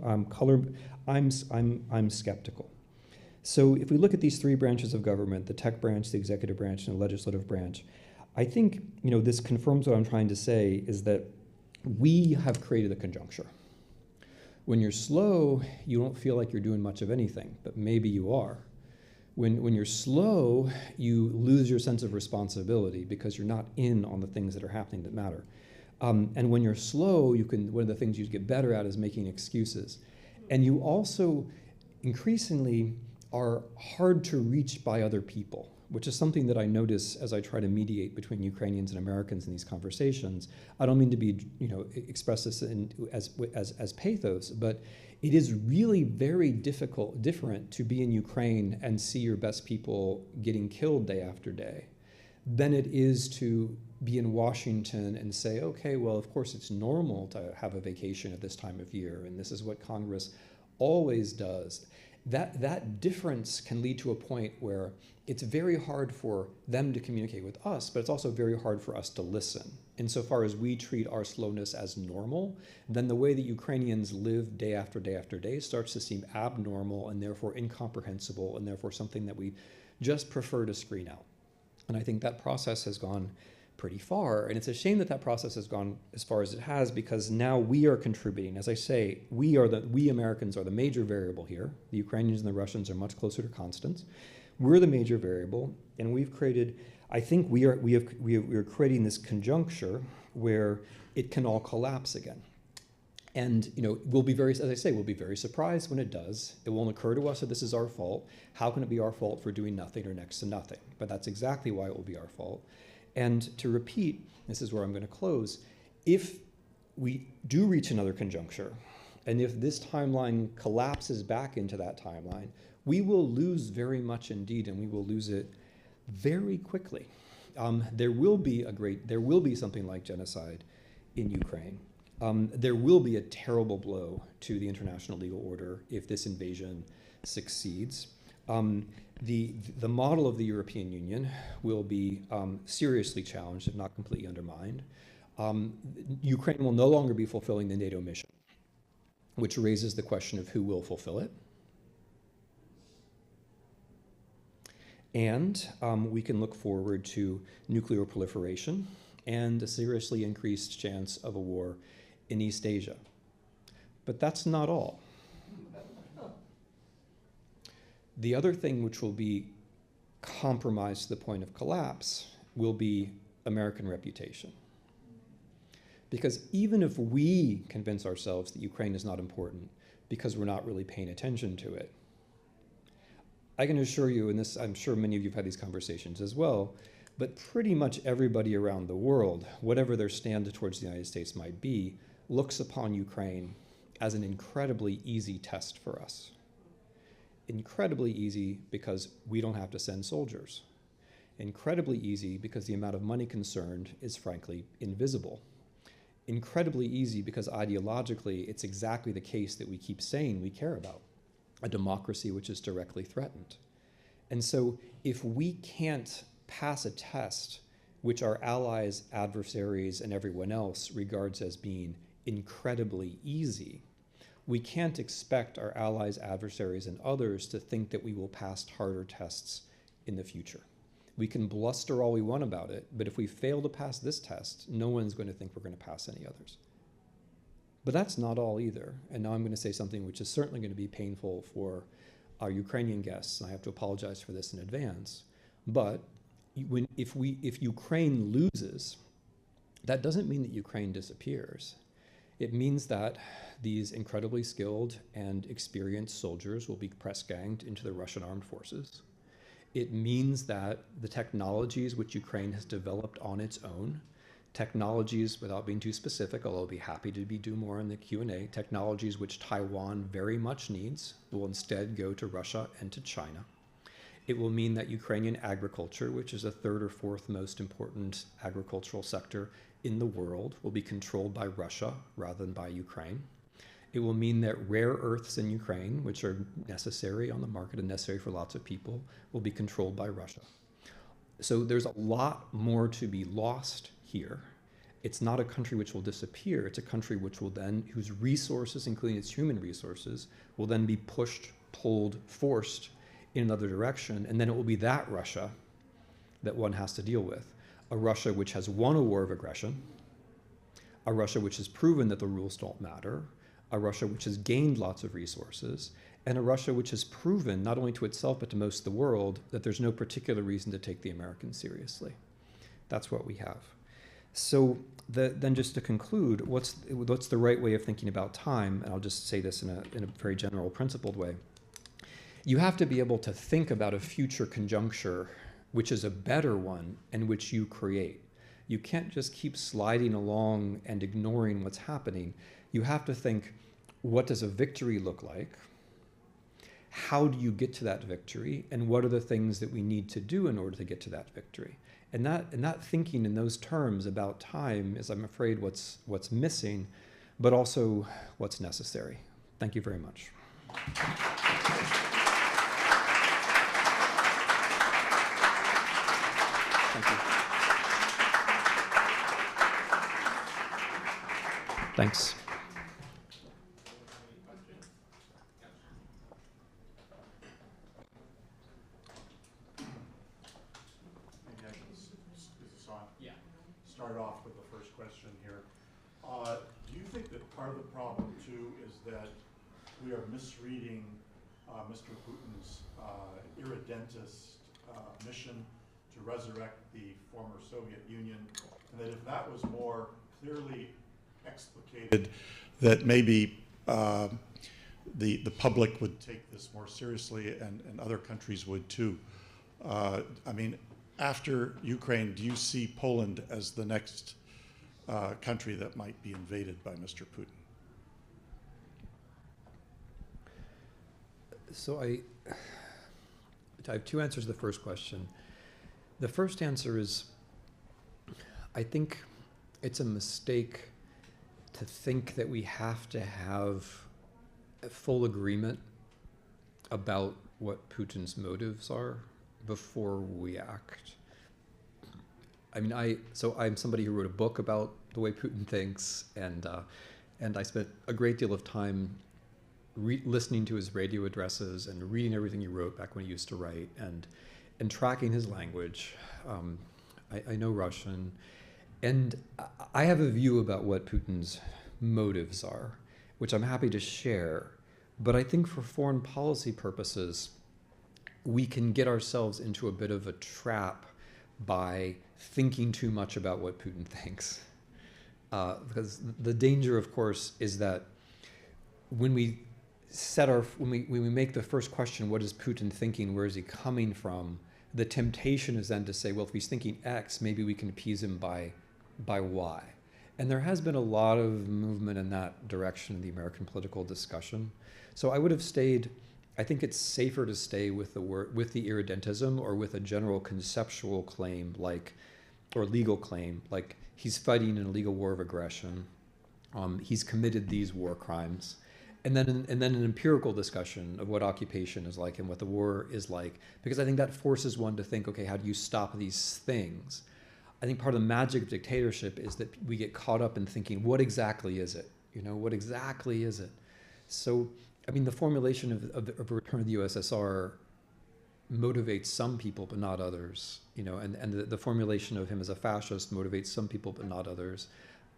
I'm skeptical. So if we look at these three branches of government, the tech branch, the executive branch, and the legislative branch, I think this confirms what I'm trying to say is that we have created a conjuncture. When you're slow, you don't feel like you're doing much of anything, but maybe you are. When you're slow, you lose your sense of responsibility because you're not in on the things that are happening that matter. And when you're slow, one of the things you get better at is making excuses. And you also increasingly are hard to reach by other people, which is something that I notice as I try to mediate between Ukrainians and Americans in these conversations. I don't mean to be, express this as pathos, but it is really very different to be in Ukraine and see your best people getting killed day after day than it is to be in Washington and say, okay, well, of course it's normal to have a vacation at this time of year, and this is what Congress always does. That difference can lead to a point where it's very hard for them to communicate with us, but it's also very hard for us to listen. Insofar as we treat our slowness as normal, then the way that Ukrainians live day after day after day starts to seem abnormal and therefore incomprehensible and therefore something that we just prefer to screen out. And I think that process has gone pretty far. And it's a shame that that process has gone as far as it has, because now we are contributing. As I say, we Americans are the major variable here. The Ukrainians and the Russians are much closer to constants. We're the major variable, and we've created, I think we are creating this conjuncture where it can all collapse again. And we'll be very, as I say, we'll be very surprised when it does. It won't occur to us that this is our fault. How can it be our fault for doing nothing or next to nothing? But that's exactly why it will be our fault. And to repeat, this is where I'm going to close, if we do reach another conjuncture, and if this timeline collapses back into that timeline, we will lose very much indeed, and we will lose it very quickly. There will be something like genocide in Ukraine. There will be a terrible blow to the international legal order if this invasion succeeds. The model of the European Union will be seriously challenged, if not completely undermined. Ukraine will no longer be fulfilling the NATO mission, which raises the question of who will fulfill it. And we can look forward to nuclear proliferation and a seriously increased chance of a war in East Asia. But that's not all. The other thing which will be compromised to the point of collapse will be American reputation. Because even if we convince ourselves that Ukraine is not important because we're not really paying attention to it, I can assure you, and this, I'm sure many of you have had these conversations as well, but pretty much everybody around the world, whatever their stand towards the United States might be, looks upon Ukraine as an incredibly easy test for us. Incredibly easy because we don't have to send soldiers. Incredibly easy because the amount of money concerned is frankly invisible. Incredibly easy because ideologically it's exactly the case that we keep saying we care about, a democracy which is directly threatened. And so if we can't pass a test which our allies, adversaries, and everyone else regards as being incredibly easy, we can't expect our allies, adversaries, and others to think that we will pass harder tests in the future. We can bluster all we want about it, but if we fail to pass this test, no one's going to think we're going to pass any others. But that's not all either. And now I'm going to say something which is certainly going to be painful for our Ukrainian guests, and I have to apologize for this in advance. But if Ukraine loses, that doesn't mean that Ukraine disappears. It means that these incredibly skilled and experienced soldiers will be press-ganged into the Russian armed forces. It means that the technologies which Ukraine has developed on its own, technologies, without being too specific, although I'll be happy to do more in the Q&A, technologies which Taiwan very much needs will instead go to Russia and to China. It will mean that Ukrainian agriculture, which is the third or fourth most important agricultural sector in the world, will be controlled by Russia rather than by Ukraine. It will mean that rare earths in Ukraine, which are necessary on the market and necessary for lots of people, will be controlled by Russia. So there's a lot more to be lost here. It's not a country which will disappear. It's a country which will then, whose resources, including its human resources, will then be pushed, pulled, forced in another direction. And then it will be that Russia that one has to deal with. A Russia which has won a war of aggression, a Russia which has proven that the rules don't matter, a Russia which has gained lots of resources, and a Russia which has proven, not only to itself but to most of the world, that there's no particular reason to take the Americans seriously. That's what we have. So then just to conclude, what's the right way of thinking about time? And I'll just say this in a very general principled way. You have to be able to think about a future conjuncture which is a better one and which you create. You can't just keep sliding along and ignoring what's happening. You have to think, what does a victory look like? How do you get to that victory? And what are the things that we need to do in order to get to that victory? And that thinking in those terms about time is, I'm afraid, what's missing, but also what's necessary. Thank you very much. Thank you. Thanks. Maybe I can, is this on? Yeah. Start off with the first question here. Do you think that part of the problem, too, is that we are misreading Mr. Putin's irredentist mission to resurrect the former Soviet Union, and that if that was more clearly explicated, that maybe the public would take this more seriously, and other countries would too. I mean, after Ukraine, do you see Poland as the next country that might be invaded by Mr. Putin? So I have two answers to the first question. The first answer is, I think it's a mistake to think that we have to have a full agreement about what Putin's motives are before we act. I mean, I'm somebody who wrote a book about the way Putin thinks, and I spent a great deal of time listening to his radio addresses and reading everything he wrote back when he used to write, and tracking his language. I know Russian, and I have a view about what Putin's motives are, which I'm happy to share. But I think for foreign policy purposes, we can get ourselves into a bit of a trap by thinking too much about what Putin thinks. Because the danger, of course, is that when we make the first question, what is Putin thinking, where is he coming from, the temptation is then to say, well, if he's thinking X, maybe we can appease him by Y. And there has been a lot of movement in that direction in the American political discussion. So I would have stayed, I think it's safer to stay with the word, with the irredentism, or with a general conceptual claim like, or legal claim, like he's fighting an illegal war of aggression. He's committed these war crimes. And then an empirical discussion of what occupation is like and what the war is like, because I think that forces one to think, okay, how do you stop these things? I think part of the magic of dictatorship is that we get caught up in thinking, what exactly is it? You know, what exactly is it? So, I mean, the formulation of a return of the USSR motivates some people but not others, you know, and the formulation of him as a fascist motivates some people but not others.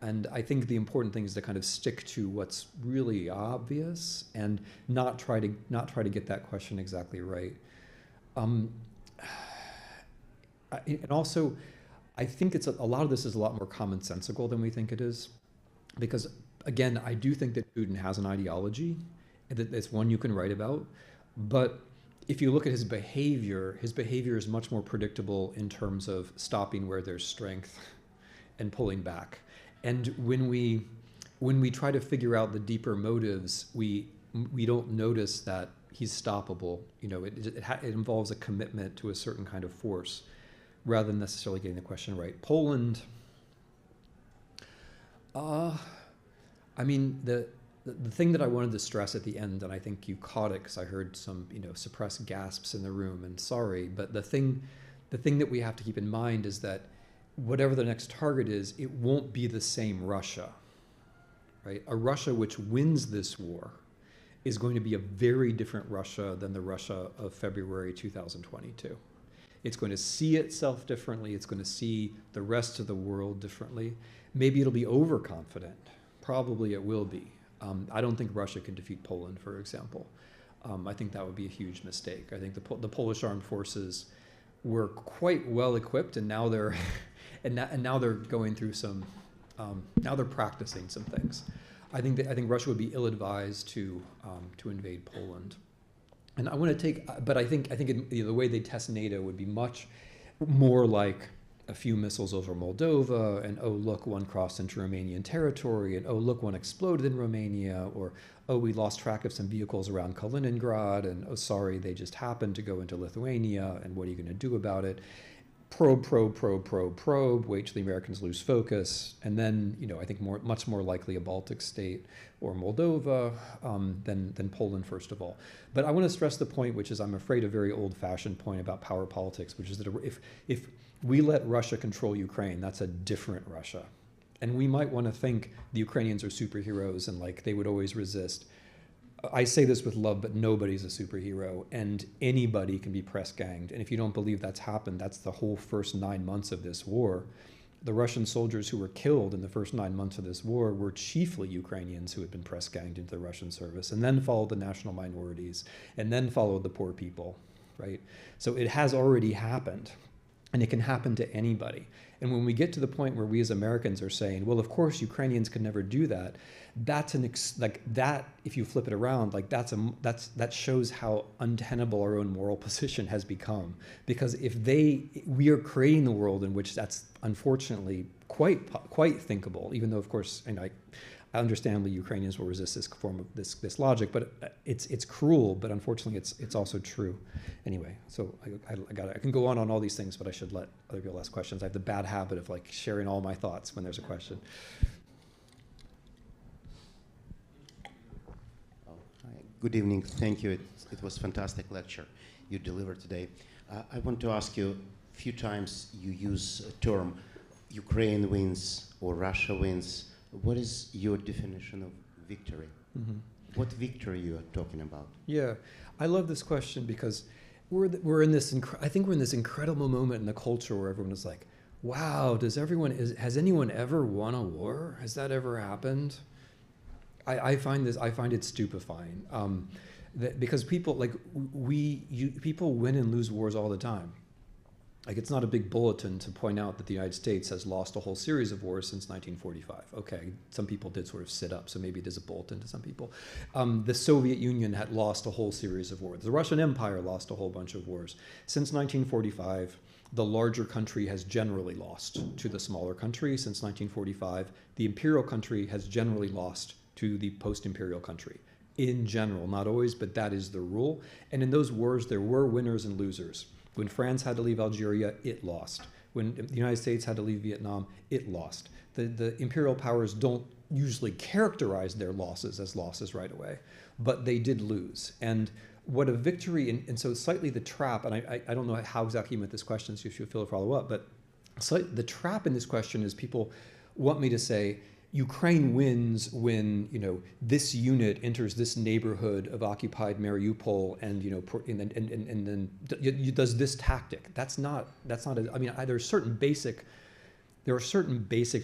And I think the important thing is to kind of stick to what's really obvious and not try to get that question exactly right. And also, I think it's a lot of this is a lot more commonsensical than we think it is, because again, I do think that Putin has an ideology, and that it's one you can write about. But if you look at his behavior is much more predictable in terms of stopping where there's strength and pulling back. And when we try to figure out the deeper motives, we don't notice that he's stoppable. You know, it involves a commitment to a certain kind of force, rather than necessarily getting the question right. Poland, I mean, the thing that I wanted to stress at the end, and I think you caught it because I heard some, you know, suppressed gasps in the room, and sorry, but the thing that we have to keep in mind is that whatever the next target is, it won't be the same Russia, right? A Russia which wins this war is going to be a very different Russia than the Russia of February 2022. It's going to see itself differently. It's going to see the rest of the world differently. Maybe it'll be overconfident. Probably it will be. I don't think Russia can defeat Poland, for example. I think that would be a huge mistake. I think the Polish armed forces were quite well equipped, and now they're now they're going through some. Now they're practicing some things. I think Russia would be ill-advised to invade Poland. And I want to take, but I think the way they test NATO would be much more like a few missiles over Moldova, and oh look, one crossed into Romanian territory, and oh look, one exploded in Romania, or oh, we lost track of some vehicles around Kaliningrad, and oh sorry, they just happened to go into Lithuania, and what are you going to do about it? Probe, wait till the Americans lose focus, and then, you know, I think much more likely a Baltic state or Moldova than Poland, first of all. But I want to stress the point, which is, I'm afraid, a very old-fashioned point about power politics, which is that if we let Russia control Ukraine, that's a different Russia. And we might want to think the Ukrainians are superheroes and like they would always resist. I say this with love, but nobody's a superhero, and anybody can be press-ganged. And if you don't believe that's happened, that's the whole first 9 months of this war. The Russian soldiers who were killed in the first 9 months of this war were chiefly Ukrainians who had been press-ganged into the Russian service, and then followed the national minorities, and then followed the poor people, right? So it has already happened, and it can happen to anybody. And when we get to the point where we as Americans are saying, well, of course, Ukrainians could never do that, that's like that. If you flip it around, like that shows how untenable our own moral position has become. Because we are creating the world in which that's unfortunately quite thinkable. Even though, of course, and I understand the Ukrainians will resist this form of this logic, but it's cruel. But unfortunately, it's also true. Anyway, so I can go on all these things, but I should let other people ask questions. I have the bad habit of like sharing all my thoughts when there's a question. Good evening. Thank you. It was a fantastic lecture you delivered today. I want to ask you, a few times you use a term, Ukraine wins or Russia wins. What is your definition of victory? Mm-hmm. What victory you are talking about? Yeah, I love this question because we're in this. I think we're in this incredible moment in the culture where everyone is like, "Wow, has anyone ever won a war? Has that ever happened?" I find it stupefying because people people win and lose wars all the time. Like, it's not a big bulletin to point out that the United States has lost a whole series of wars since 1945. Okay, some people did sort of sit up, so maybe it is a bulletin to some people. The Soviet Union had lost a whole series of wars. The Russian Empire lost a whole bunch of wars. Since 1945, the larger country has generally lost to the smaller country since 1945. The imperial country has generally lost to the post-imperial country. In general, not always, but that is the rule. And in those wars, there were winners and losers. When France had to leave Algeria, it lost. When the United States had to leave Vietnam, it lost. The imperial powers don't usually characterize their losses as losses right away, but they did lose. And what a victory, and so slightly the trap, and I don't know how exactly you meant this question, so you should feel to follow up, but the trap in this question is people want me to say, Ukraine wins when, you know, this unit enters this neighborhood of occupied Mariupol and, you know, and then does this tactic. That's not I mean, there are certain basic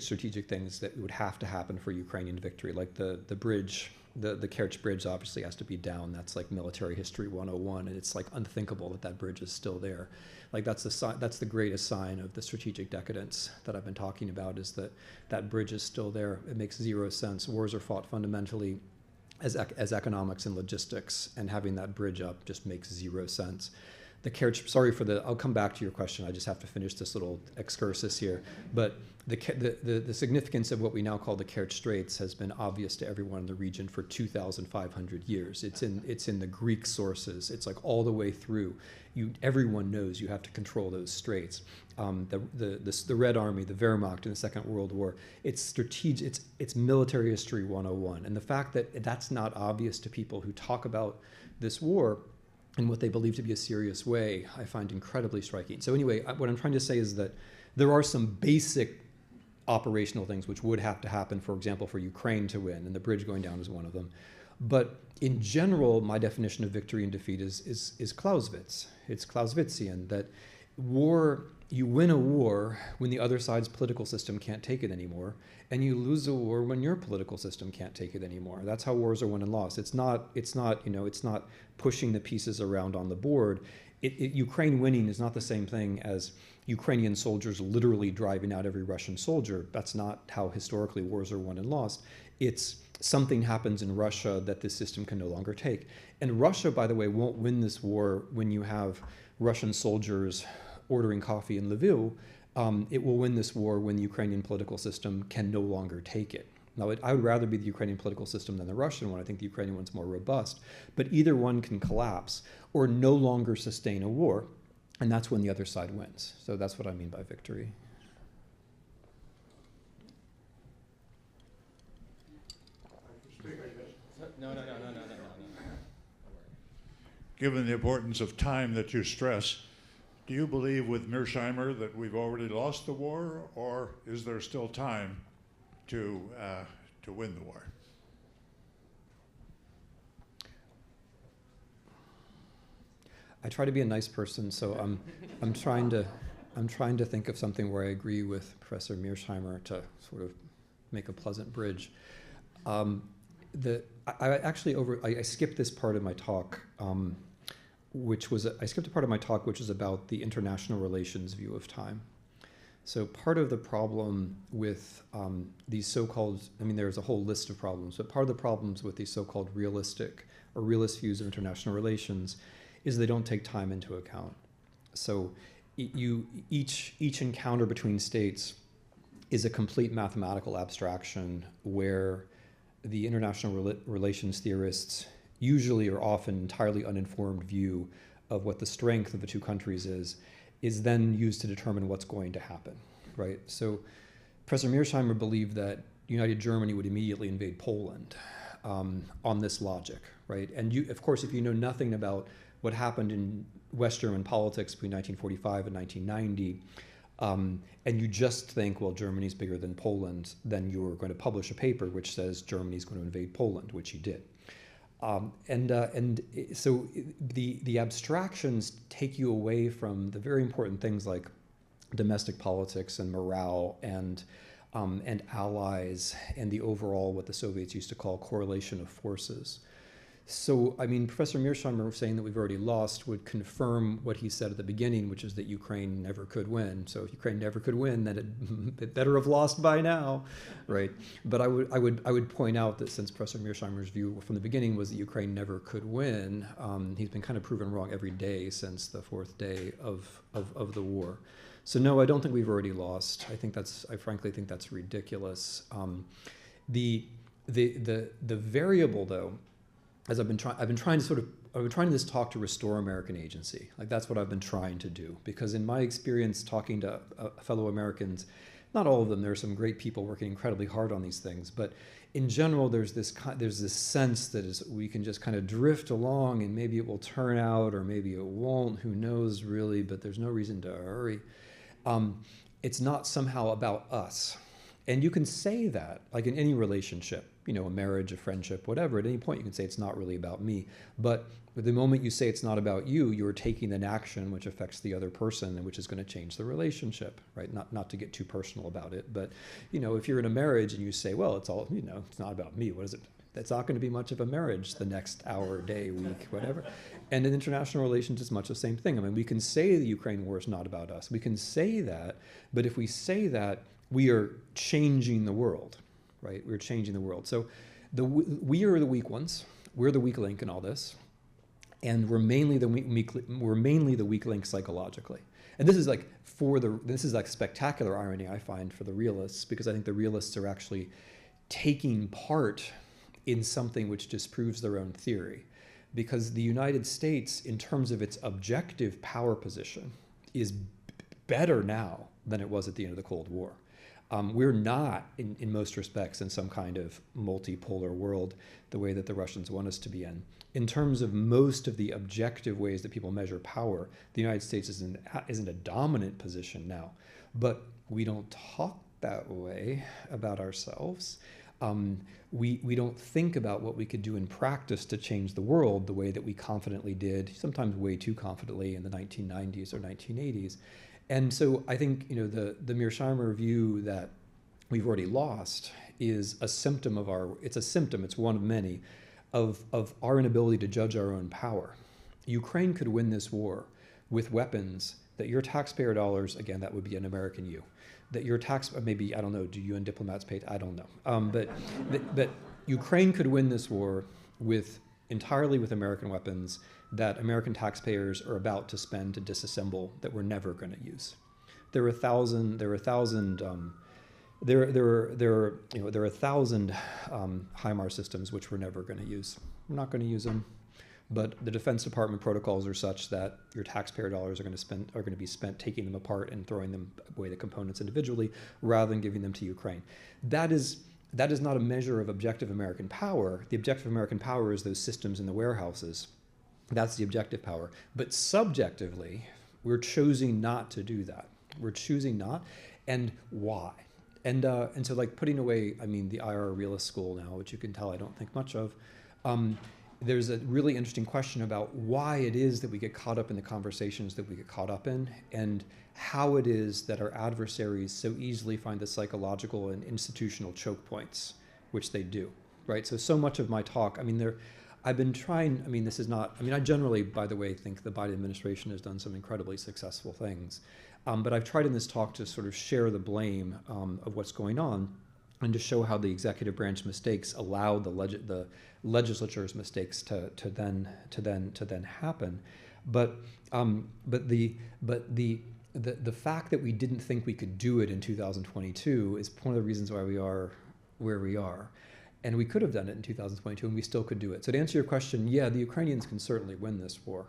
strategic things that would have to happen for Ukrainian victory, like the bridge, the Kerch bridge obviously has to be down. That's like military history 101, and it's like unthinkable that that bridge is still there. Like that's the greatest sign of the strategic decadence that I've been talking about, is that that bridge is still there. It makes zero sense. Wars are fought fundamentally as economics and logistics, and having that bridge up just makes zero sense. The Kerch, I'll come back to your question. I just have to finish this little excursus here. But the significance of what we now call the Kerch Straits has been obvious to everyone in the region for 2,500 years. It's in the Greek sources. It's like all the way through. Everyone knows you have to control those straits. The Red Army, the Wehrmacht in the Second World War, it's strategic. It's military history 101. And the fact that that's not obvious to people who talk about this war in what they believe to be a serious way, I find incredibly striking. So anyway, what I'm trying to say is that there are some basic operational things which would have to happen, for example, for Ukraine to win, and the bridge going down is one of them. But in general, my definition of victory and defeat is Clausewitz. It's Clausewitzian, that you win a war when the other side's political system can't take it anymore, and you lose a war when your political system can't take it anymore. That's how wars are won and lost. It's not pushing the pieces around on the board. Ukraine winning is not the same thing as Ukrainian soldiers literally driving out every Russian soldier. That's not how historically wars are won and lost. It's something happens in Russia that this system can no longer take. And Russia, by the way, won't win this war when you have Russian soldiers ordering coffee in Lviv. It will win this war when the Ukrainian political system can no longer take it. Now, I would rather be the Ukrainian political system than the Russian one. I think the Ukrainian one's more robust. But either one can collapse or no longer sustain a war, and that's when the other side wins. So that's what I mean by victory. No. Given the importance of time that you stress, do you believe with Mearsheimer that we've already lost the war, or is there still time to win the war? I try to be a nice person, so I'm trying to think of something where I agree with Professor Mearsheimer to sort of make a pleasant bridge. I skipped this part of my talk, which was about the international relations view of time. So part of the problem with these so-called, there's a whole list of problems, but part of the problems with these so-called realistic or realist views of international relations is they don't take time into account. So each encounter between states is a complete mathematical abstraction where the international relations theorists usually or often entirely uninformed view of what the strength of the two countries is then used to determine what's going to happen, right? So Professor Mearsheimer believed that United Germany would immediately invade Poland on this logic, right? And of course, if you know nothing about what happened in West German politics between 1945 and 1990, and you just think, well, Germany's bigger than Poland, then you're going to publish a paper which says Germany's going to invade Poland, which he did. So the abstractions take you away from the very important things like domestic politics and morale and allies and the overall, what the Soviets used to call correlation of forces. So, I mean, Professor Mearsheimer saying that we've already lost would confirm what he said at the beginning, which is that Ukraine never could win. So if Ukraine never could win, then it better have lost by now, right? But I would point out that since Professor Mearsheimer's view from the beginning was that Ukraine never could win, he's been kind of proven wrong every day since the fourth day of the war. So no, I don't think we've already lost. I frankly think that's ridiculous. The variable though, as I've been trying to this talk to restore American agency. Like that's what I've been trying to do, because in my experience talking to fellow Americans, not all of them, there are some great people working incredibly hard on these things, but in general there's this sense that we can just kind of drift along and maybe it will turn out or maybe it won't, who knows really, but there's no reason to hurry. It's not somehow about us. And you can say that, like in any relationship, you know, a marriage, a friendship, whatever, at any point you can say it's not really about me. But the moment you say it's not about you, you're taking an action which affects the other person and which is going to change the relationship, right? Not to get too personal about it, but, you know, if you're in a marriage and you say, well, it's all, you know, it's not about me, what is it? That's not going to be much of a marriage the next hour, day, week, whatever. And in international relations, it's much the same thing. I mean, we can say the Ukraine war is not about us. We can say that, but if we say that, we are changing the world, right? We're changing the world. So we are the weak ones. We're the weak link in all this, and we're mainly the weak link psychologically. And this is like spectacular irony I find for the realists, because I think the realists are actually taking part in something which disproves their own theory, because the United States, in terms of its objective power position, is better now than it was at the end of the Cold War. We're not, in most respects, in some kind of multipolar world the way that the Russians want us to be in. In terms of most of the objective ways that people measure power, the United States is in a dominant position now. But we don't talk that way about ourselves. We don't think about what we could do in practice to change the world the way that we confidently did, sometimes way too confidently, in the 1990s or 1980s. And so I think, you know, the Mearsheimer view that we've already lost is a symptom of it's one of many, of our inability to judge our own power. Ukraine could win this war with weapons that your taxpayer dollars, again, that would be an American you, that your maybe, I don't know, do UN diplomats pay? I don't know. But Ukraine could win this war entirely with American weapons that American taxpayers are about to spend to disassemble, that we're never going to use. There are 1,000 HIMARS systems which we're never going to use. We're not going to use them, but the Defense Department protocols are such that your taxpayer dollars are going to be spent taking them apart and throwing them away, the components individually, rather than giving them to Ukraine. That is not a measure of objective American power. The objective American power is those systems in the warehouses. That's the objective power. But subjectively, we're choosing not to do that. We're choosing not. And why? And so, like, putting away, I mean, the IR realist school now, which you can tell I don't think much of, there's a really interesting question about why it is that we get caught up in the conversations that we get caught up in, and how it is that our adversaries so easily find the psychological and institutional choke points, which they do, right? So much of my talk, I mean, I've been trying, I mean, I generally, by the way, think the Biden administration has done some incredibly successful things. But I've tried in this talk to sort of share the blame of what's going on, and to show how the executive branch mistakes allowed the legislature's mistakes to then happen. But the fact that we didn't think we could do it in 2022 is one of the reasons why we are where we are. And we could have done it in 2022, and we still could do it. So to answer your question, yeah, the Ukrainians can certainly win this war.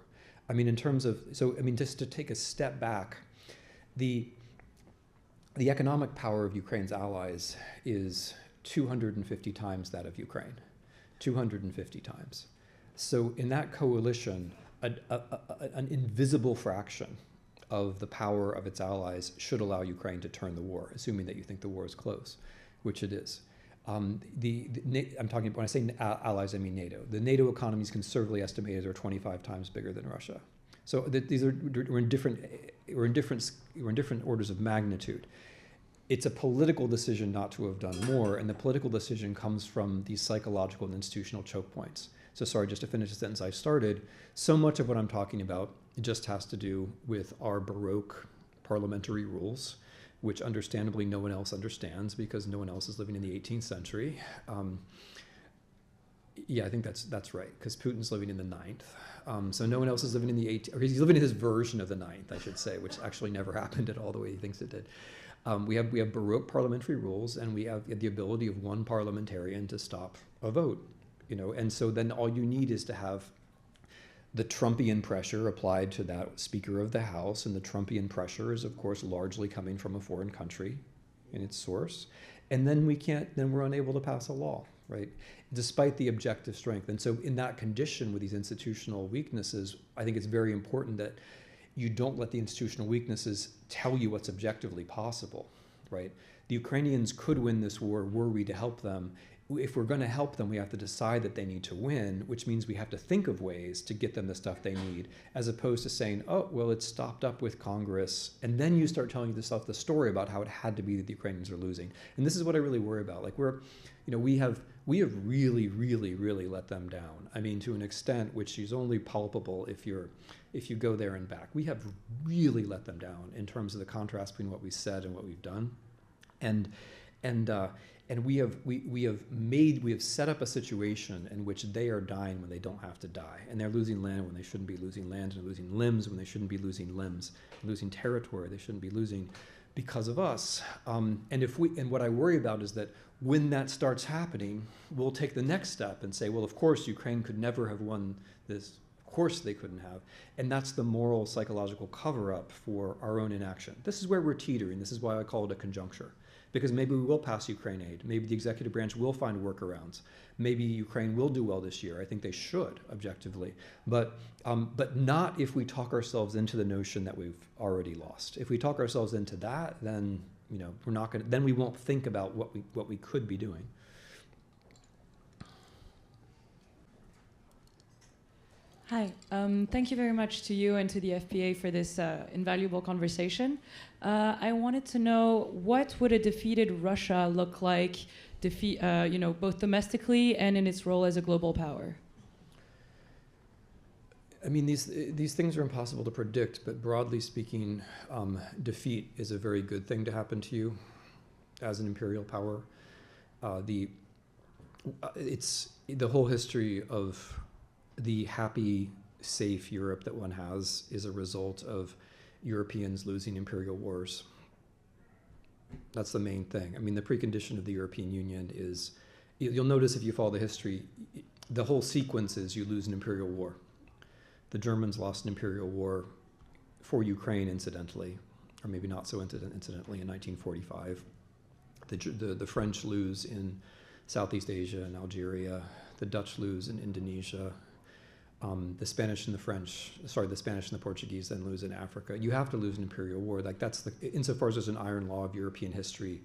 I mean, just to take a step back, the economic power of Ukraine's allies is 250 times that of Ukraine, 250 times. So in that coalition, an invisible fraction of the power of its allies should allow Ukraine to turn the war, assuming that you think the war is close, which it is. I'm talking, when I say allies, I mean NATO. The NATO economies conservatively estimated are 25 times bigger than Russia. So we're in different orders of magnitude. It's a political decision not to have done more, and the political decision comes from these psychological and institutional choke points. So sorry, just to finish the sentence I started, so much of what I'm talking about just has to do with our Baroque parliamentary rules, which understandably no one else understands because no one else is living in the 18th century. Yeah, I think that's right, because Putin's living in the 9th. So no one else is living in the 18th, or he's living in his version of the 9th, I should say, which actually never happened at all the way he thinks it did. We have Baroque parliamentary rules, and we have the ability of one parliamentarian to stop a vote, and so then all you need is to have the Trumpian pressure applied to that Speaker of the House, and the Trumpian pressure is, of course, largely coming from a foreign country in its source, and then we're unable to pass a law, right? Despite the objective strength. And so in that condition with these institutional weaknesses, I think it's very important that you don't let the institutional weaknesses tell you what's objectively possible, right? The Ukrainians could win this war were we to help them. If we're going to help them, we have to decide that they need to win, which means we have to think of ways to get them the stuff they need, as opposed to saying, oh, well, it's stopped up with Congress. And then you start telling yourself the story about how it had to be that the Ukrainians are losing. And this is what I really worry about. Like we have really, really, really let them down. I mean, to an extent which is only palpable if you go there and back. We have really let them down in terms of the contrast between what we said and what we've done. And we have set up a situation in which they are dying when they don't have to die, and they're losing land when they shouldn't be losing land, and losing limbs when they shouldn't be losing limbs, and losing territory they shouldn't be losing because of us. And what I worry about is that when that starts happening, we'll take the next step and say, well, of course Ukraine could never have won this. Of course they couldn't have. And that's the moral, psychological cover-up for our own inaction. This is where we're teetering. This is why I call it a conjuncture. Because maybe we will pass Ukraine aid. Maybe the executive branch will find workarounds. Maybe Ukraine will do well this year. I think they should, objectively. But not if we talk ourselves into the notion that we've already lost. If we talk ourselves into that, then we're not going. Then we won't think about what we could be doing. Hi, thank you very much to you and to the FPA for this invaluable conversation. I wanted to know, what would a defeated Russia look like, both domestically and in its role as a global power? I mean, these things are impossible to predict, but broadly speaking, defeat is a very good thing to happen to you as an imperial power. It's the whole history of the happy, safe Europe that one has is a result of Europeans losing imperial wars. That's the main thing. I mean, the precondition of the European Union is, you'll notice if you follow the history, the whole sequence is you lose an imperial war. The Germans lost an imperial war for Ukraine, incidentally, or maybe not so incidentally, in 1945. The French lose in Southeast Asia and Algeria. The Dutch lose in Indonesia. The Spanish and the Portuguese then lose in Africa. You have to lose an imperial war. Like that's insofar as there's an iron law of European history,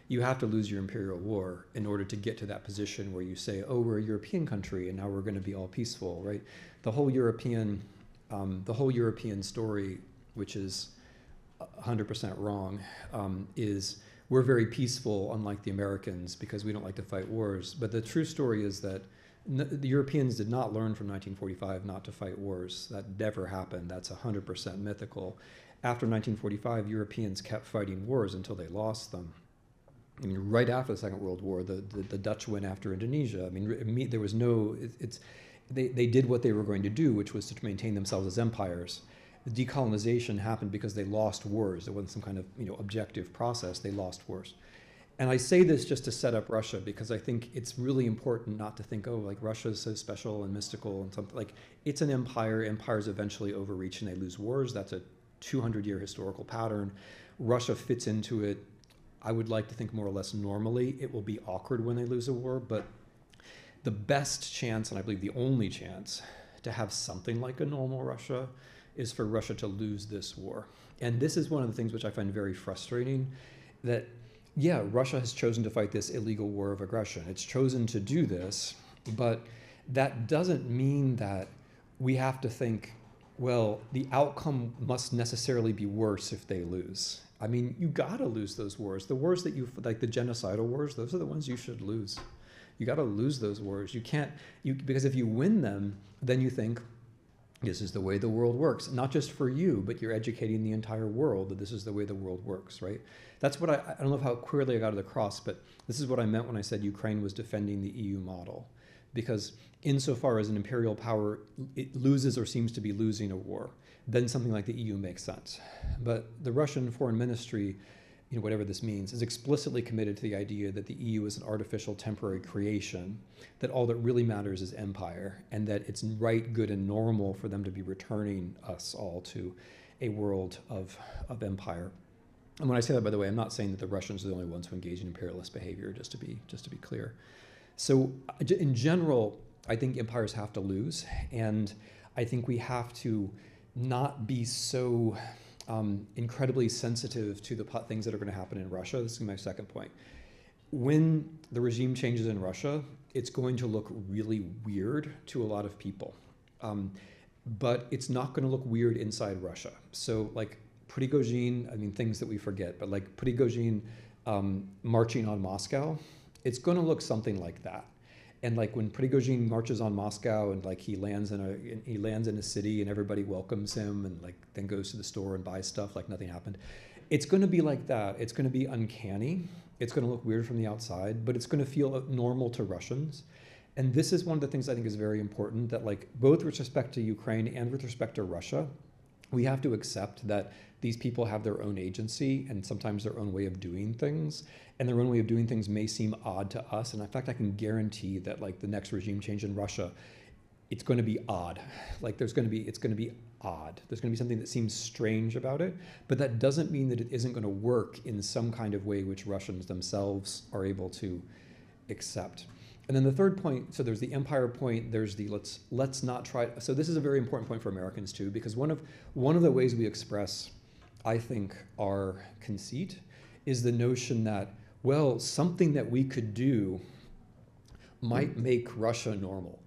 you have to lose your imperial war in order to get to that position where you say, oh, we're a European country and now we're going to be all peaceful, right? The whole European story, which is 100% wrong, is we're very peaceful, unlike the Americans, because we don't like to fight wars. But the true story is that the Europeans did not learn from 1945 not to fight wars. That never happened. That's 100% mythical. After 1945, Europeans kept fighting wars until they lost them. I mean, right after the Second World War, the Dutch went after Indonesia. I mean, there was no, they did what they were going to do, which was to maintain themselves as empires. The decolonization happened because they lost wars. It wasn't some kind of objective process. They lost wars. And I say this just to set up Russia, because I think it's really important not to think, oh, like Russia is so special and mystical and something. Like, it's an empire. Empires eventually overreach and they lose wars. That's a 200-year historical pattern. Russia fits into it, I would like to think, more or less normally. It will be awkward when they lose a war, but the best chance, and I believe the only chance, to have something like a normal Russia is for Russia to lose this war. And this is one of the things which I find very frustrating, that yeah, Russia has chosen to fight this illegal war of aggression. It's chosen to do this, but that doesn't mean that we have to think, well, the outcome must necessarily be worse if they lose. I mean, you gotta lose those wars. The wars that like the genocidal wars, those are the ones you should lose. You got to lose those wars. You can't, because if you win them, then you think, this is the way the world works. Not just for you, but you're educating the entire world that this is the way the world works, right? That's what I don't know how clearly I got it across, but this is what I meant when I said Ukraine was defending the EU model. Because insofar as an imperial power, it loses or seems to be losing a war, then something like the EU makes sense. But the Russian foreign ministry, whatever this means, is explicitly committed to the idea that the EU is an artificial temporary creation, that all that really matters is empire, and that it's right, good, and normal for them to be returning us all to a world of empire. And when I say that, by the way, I'm not saying that the Russians are the only ones who engage in imperialist behavior, just to be clear. So in general, I think empires have to lose, and I think we have to not be so incredibly sensitive to the things that are going to happen in Russia. This is my second point. When the regime changes in Russia, it's going to look really weird to a lot of people. But it's not going to look weird inside Russia. So like Prigozhin, things that we forget, but like Prigozhin marching on Moscow, it's going to look something like that. And like when Prigozhin marches on Moscow and like he lands in a city and everybody welcomes him and like then goes to the store and buys stuff like nothing happened, it's going to be like that. It's going to be uncanny. It's going to look weird from the outside, but it's going to feel normal to Russians. And this is one of the things I think is very important, that like both with respect to Ukraine and with respect to Russia, we have to accept that these people have their own agency and sometimes their own way of doing things, and their own way of doing things may seem odd to us. And in fact, I can guarantee that like the next regime change in Russia, it's going to be odd. Like it's going to be odd. There's going to be something that seems strange about it, but that doesn't mean that it isn't going to work in some kind of way which Russians themselves are able to accept. And then the third point, so there's the empire point, there's the let's not try. So this is a very important point for Americans too, because one of the ways we express, I think, our conceit is the notion that, well, something that we could do might make Russia normal,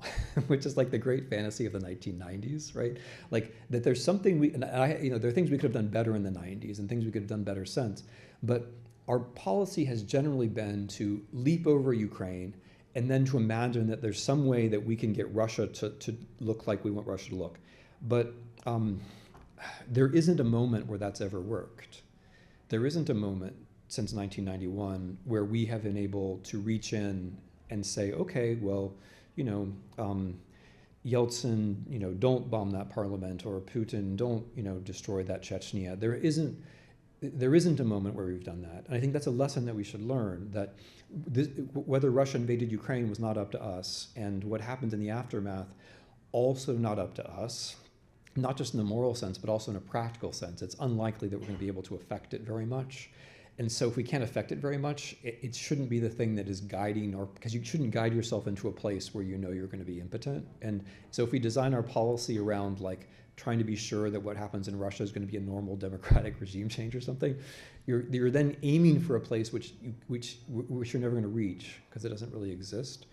which is like the great fantasy of the 1990s, right? Like that there's something there are things we could have done better in the 90s and things we could have done better since, but our policy has generally been to leap over Ukraine and then to imagine that there's some way that we can get Russia to look like we want Russia to look. But there isn't a moment where that's ever worked. There isn't a moment since 1991 where we have been able to reach in and say, okay, well, Yeltsin, don't bomb that parliament, or Putin, don't, destroy that Chechnya. There isn't a moment where we've done that. And I think that's a lesson that we should learn, that whether Russia invaded Ukraine was not up to us, and what happened in the aftermath also not up to us, not just in the moral sense, but also in a practical sense. It's unlikely that we're going to be able to affect it very much. And so if we can't affect it very much, it shouldn't be the thing that is guiding, or because you shouldn't guide yourself into a place where you know you're going to be impotent. And so if we design our policy around like trying to be sure that what happens in Russia is going to be a normal democratic regime change or something, you're then aiming for a place which you're never going to reach because it doesn't really exist.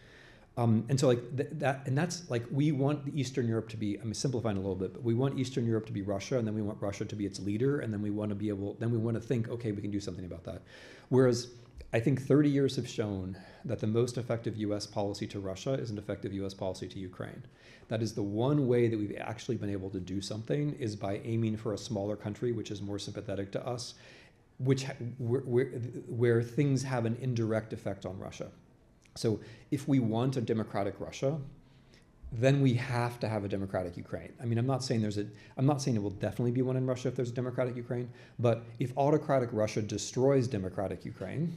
And so like that's like, we want Eastern Europe to be, I'm simplifying a little bit, but we want Eastern Europe to be Russia, and then we want Russia to be its leader, and then we want to think, okay, we can do something about that. Whereas I think 30 years have shown that the most effective US policy to Russia is an effective US policy to Ukraine. That is the one way that we've actually been able to do something, is by aiming for a smaller country which is more sympathetic to us, where things have an indirect effect on Russia. So if we want a democratic Russia, then we have to have a democratic Ukraine. I mean, I'm not saying it will definitely be one in Russia if there's a democratic Ukraine, but if autocratic Russia destroys democratic Ukraine,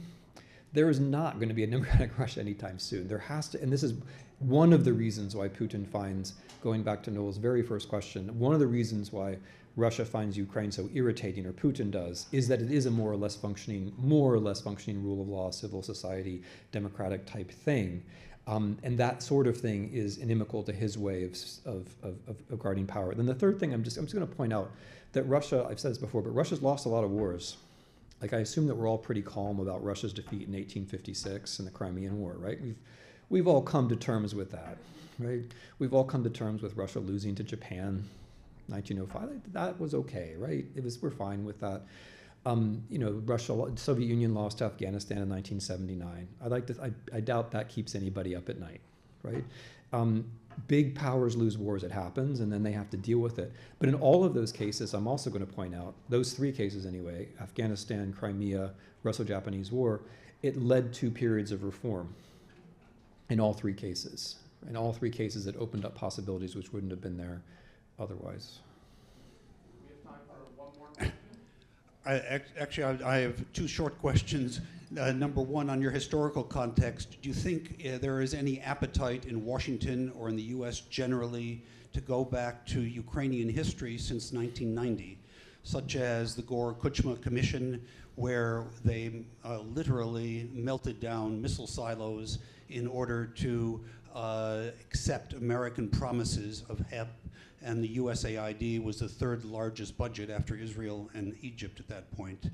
there is not going to be a democratic Russia anytime soon. There has to, and this is one of the reasons why Putin finds, going back to Noel's very first question, one of the reasons why Russia finds Ukraine so irritating, or Putin does, is that it is a more or less functioning rule of law, civil society, democratic type thing. And that sort of thing is inimical to his way of guarding power. Then the third thing, I'm just going to point out that Russia, I've said this before, but Russia's lost a lot of wars. Like, I assume that we're all pretty calm about Russia's defeat in 1856 in the Crimean War, right? We've all come to terms with that, right? We've all come to terms with Russia losing to Japan, 1905. That was okay, right? We're fine with that. Russia, Soviet Union lost Afghanistan in 1979. I doubt that keeps anybody up at night, right? Big powers lose wars, it happens, and then they have to deal with it. But in all of those cases, I'm also going to point out, those three cases anyway, Afghanistan, Crimea, Russo-Japanese War, it led to periods of reform in all three cases. In all three cases, it opened up possibilities which wouldn't have been there otherwise. We have time for one more question. I have two short questions. Number one, on your historical context, do you think there is any appetite in Washington or in the U.S. generally to go back to Ukrainian history since 1990, such as the Gore-Kuchma Commission, where they literally melted down missile silos in order to accept American promises of HEP, and the USAID was the third largest budget after Israel and Egypt at that point.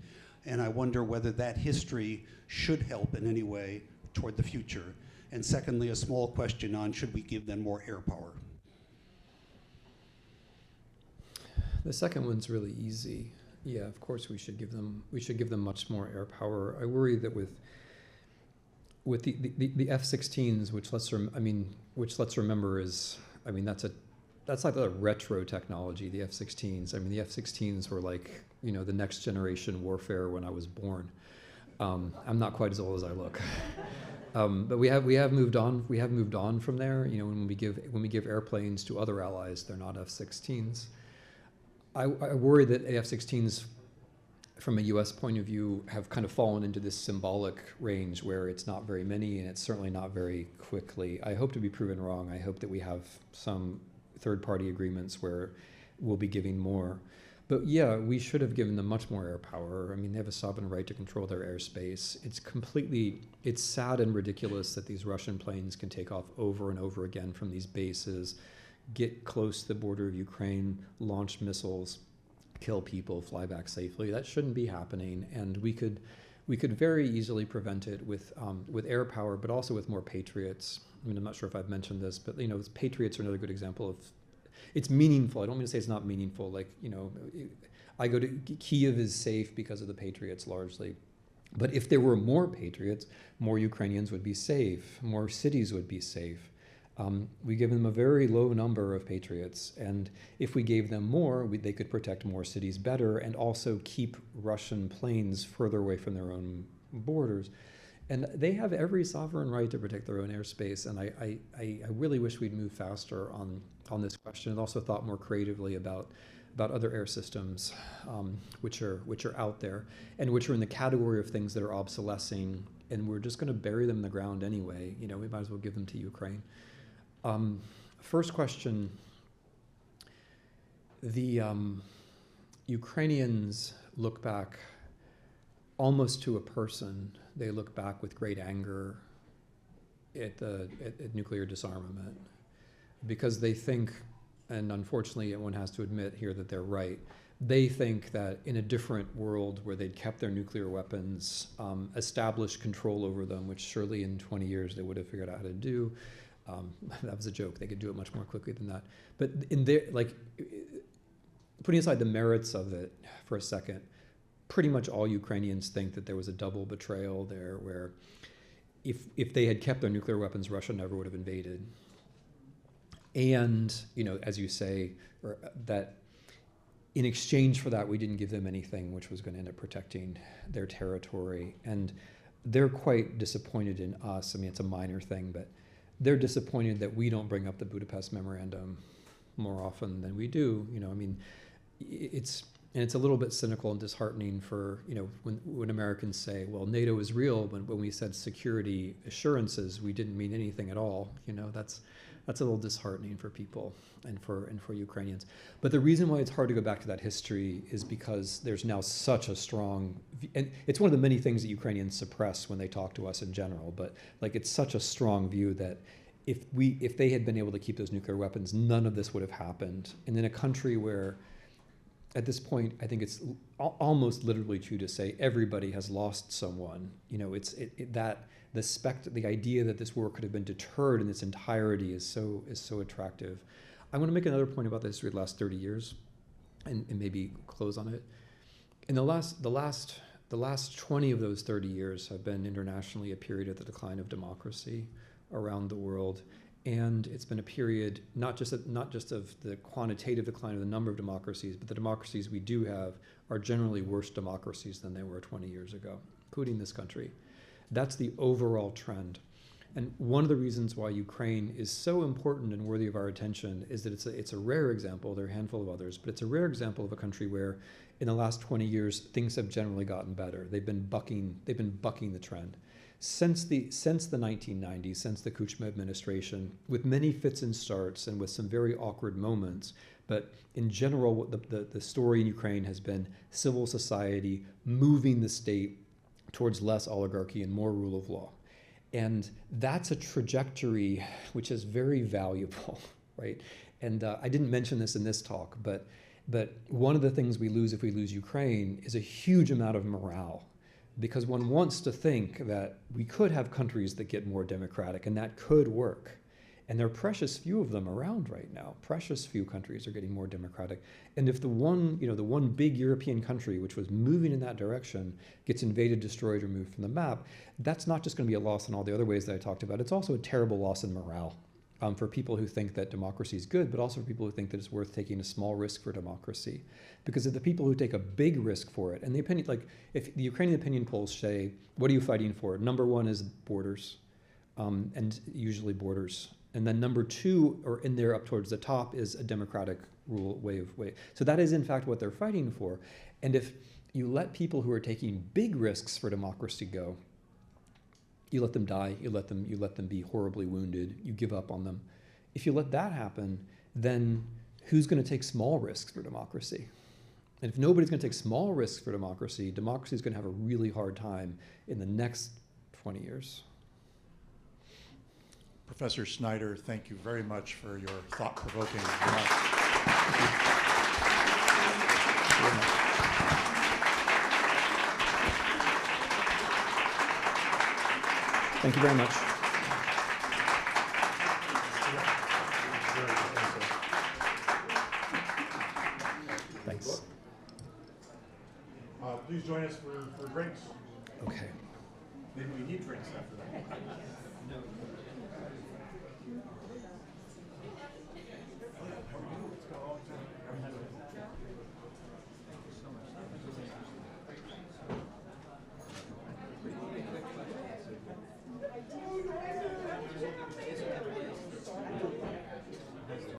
And I wonder whether that history should help in any way toward the future. And secondly, a small question on should we give them more air power? The second one's really easy. Yeah, of course we should give them much more air power. I worry that with the F-16s, which let's remember is, that's like a retro technology, the F-16s. The F-16s were like, the next generation warfare when I was born. I'm not quite as old as I look. But we have moved on. We have moved on from there. When we give airplanes to other allies, they're not F-16s. I worry that F-16s, from a U.S. point of view, have kind of fallen into this symbolic range where it's not very many and it's certainly not very quickly. I hope to be proven wrong. I hope that we have some third-party agreements where we'll be giving more. But yeah, we should have given them much more air power. They have a sovereign right to control their airspace. It's sad and ridiculous that these Russian planes can take off over and over again from these bases, get close to the border of Ukraine, launch missiles, kill people, fly back safely. That shouldn't be happening, and we could very easily prevent it with air power, but also with more Patriots. I'm not sure if I've mentioned this, but Patriots are another good example of. It's meaningful. I don't mean to say it's not meaningful. I go to Kyiv is safe because of the Patriots largely, but if there were more Patriots, more Ukrainians would be safe, more cities would be safe. We give them a very low number of Patriots, and if we gave them more, they could protect more cities better and also keep Russian planes further away from their own borders. And they have every sovereign right to protect their own airspace, and I really wish we'd move faster on this question, and also thought more creatively about other air systems which are out there and which are in the category of things that are obsolescing, and we're just going to bury them in the ground anyway. We might as well give them to Ukraine. First question, the Ukrainians look back almost to a person. They look back with great anger at nuclear disarmament because they think, and unfortunately one has to admit here that they're right, they think that in a different world where they'd kept their nuclear weapons, established control over them, which surely in 20 years they would have figured out how to do. That was a joke. They could do it much more quickly than that. But in their, putting aside the merits of it for a second, pretty much all Ukrainians think that there was a double betrayal there where if they had kept their nuclear weapons, Russia never would have invaded. And, as you say, that in exchange for that, we didn't give them anything which was going to end up protecting their territory. And they're quite disappointed in us. It's a minor thing, but they're disappointed that we don't bring up the Budapest Memorandum more often than we do. It's a little bit cynical and disheartening for, when Americans say, well, NATO is real, when we said security assurances, we didn't mean anything at all. That's a little disheartening for people and for Ukrainians. But the reason why it's hard to go back to that history is because there's now such a strong, and it's one of the many things that Ukrainians suppress when they talk to us in general, but it's such a strong view that if they had been able to keep those nuclear weapons, none of this would have happened. And in a country where, at this point, I think it's almost literally true to say everybody has lost someone. The idea that this war could have been deterred in its entirety is so attractive. I want to make another point about the history of the last 30 years, and maybe close on it. And the last 20 of those 30 years have been internationally a period of the decline of democracy around the world. And it's been a period not just of the quantitative decline of the number of democracies, but the democracies we do have are generally worse democracies than they were 20 years ago, including this country. That's the overall trend. And one of the reasons why Ukraine is so important and worthy of our attention is that it's a rare example. There are a handful of others, but it's a rare example of a country where in the last 20 years, things have generally gotten better. They've been bucking the trend. Since the 1990s, since the Kuchma administration, with many fits and starts and with some very awkward moments, but in general, the story in Ukraine has been civil society moving the state towards less oligarchy and more rule of law. And that's a trajectory which is very valuable, right? And I didn't mention this in this talk, but one of the things we lose if we lose Ukraine is a huge amount of morale, because one wants to think that we could have countries that get more democratic, and that could work. And there are precious few of them around right now. Precious few countries are getting more democratic. And if the one big European country, which was moving in that direction, gets invaded, destroyed, removed from the map, that's not just going to be a loss in all the other ways that I talked about. It's also a terrible loss in morale for people who think that democracy is good, but also for people who think that it's worth taking a small risk for democracy. Because if the people who take a big risk for it, and the opinion, like if the Ukrainian opinion polls say, what are you fighting for? Number one is borders, and usually borders. And then number two, or in there up towards the top, is a democratic way. So that is in fact what they're fighting for. And if you let people who are taking big risks for democracy go, you let them die, you let them be horribly wounded, you give up on them. If you let that happen, then who's going to take small risks for democracy? And if nobody's going to take small risks for democracy, democracy is going to have a really hard time in the next 20 years. Professor Snyder, thank you very much for your thought-provoking remarks. Thank you very much. Thanks. Please join us for drinks. Okay. Maybe we need drinks after that. No.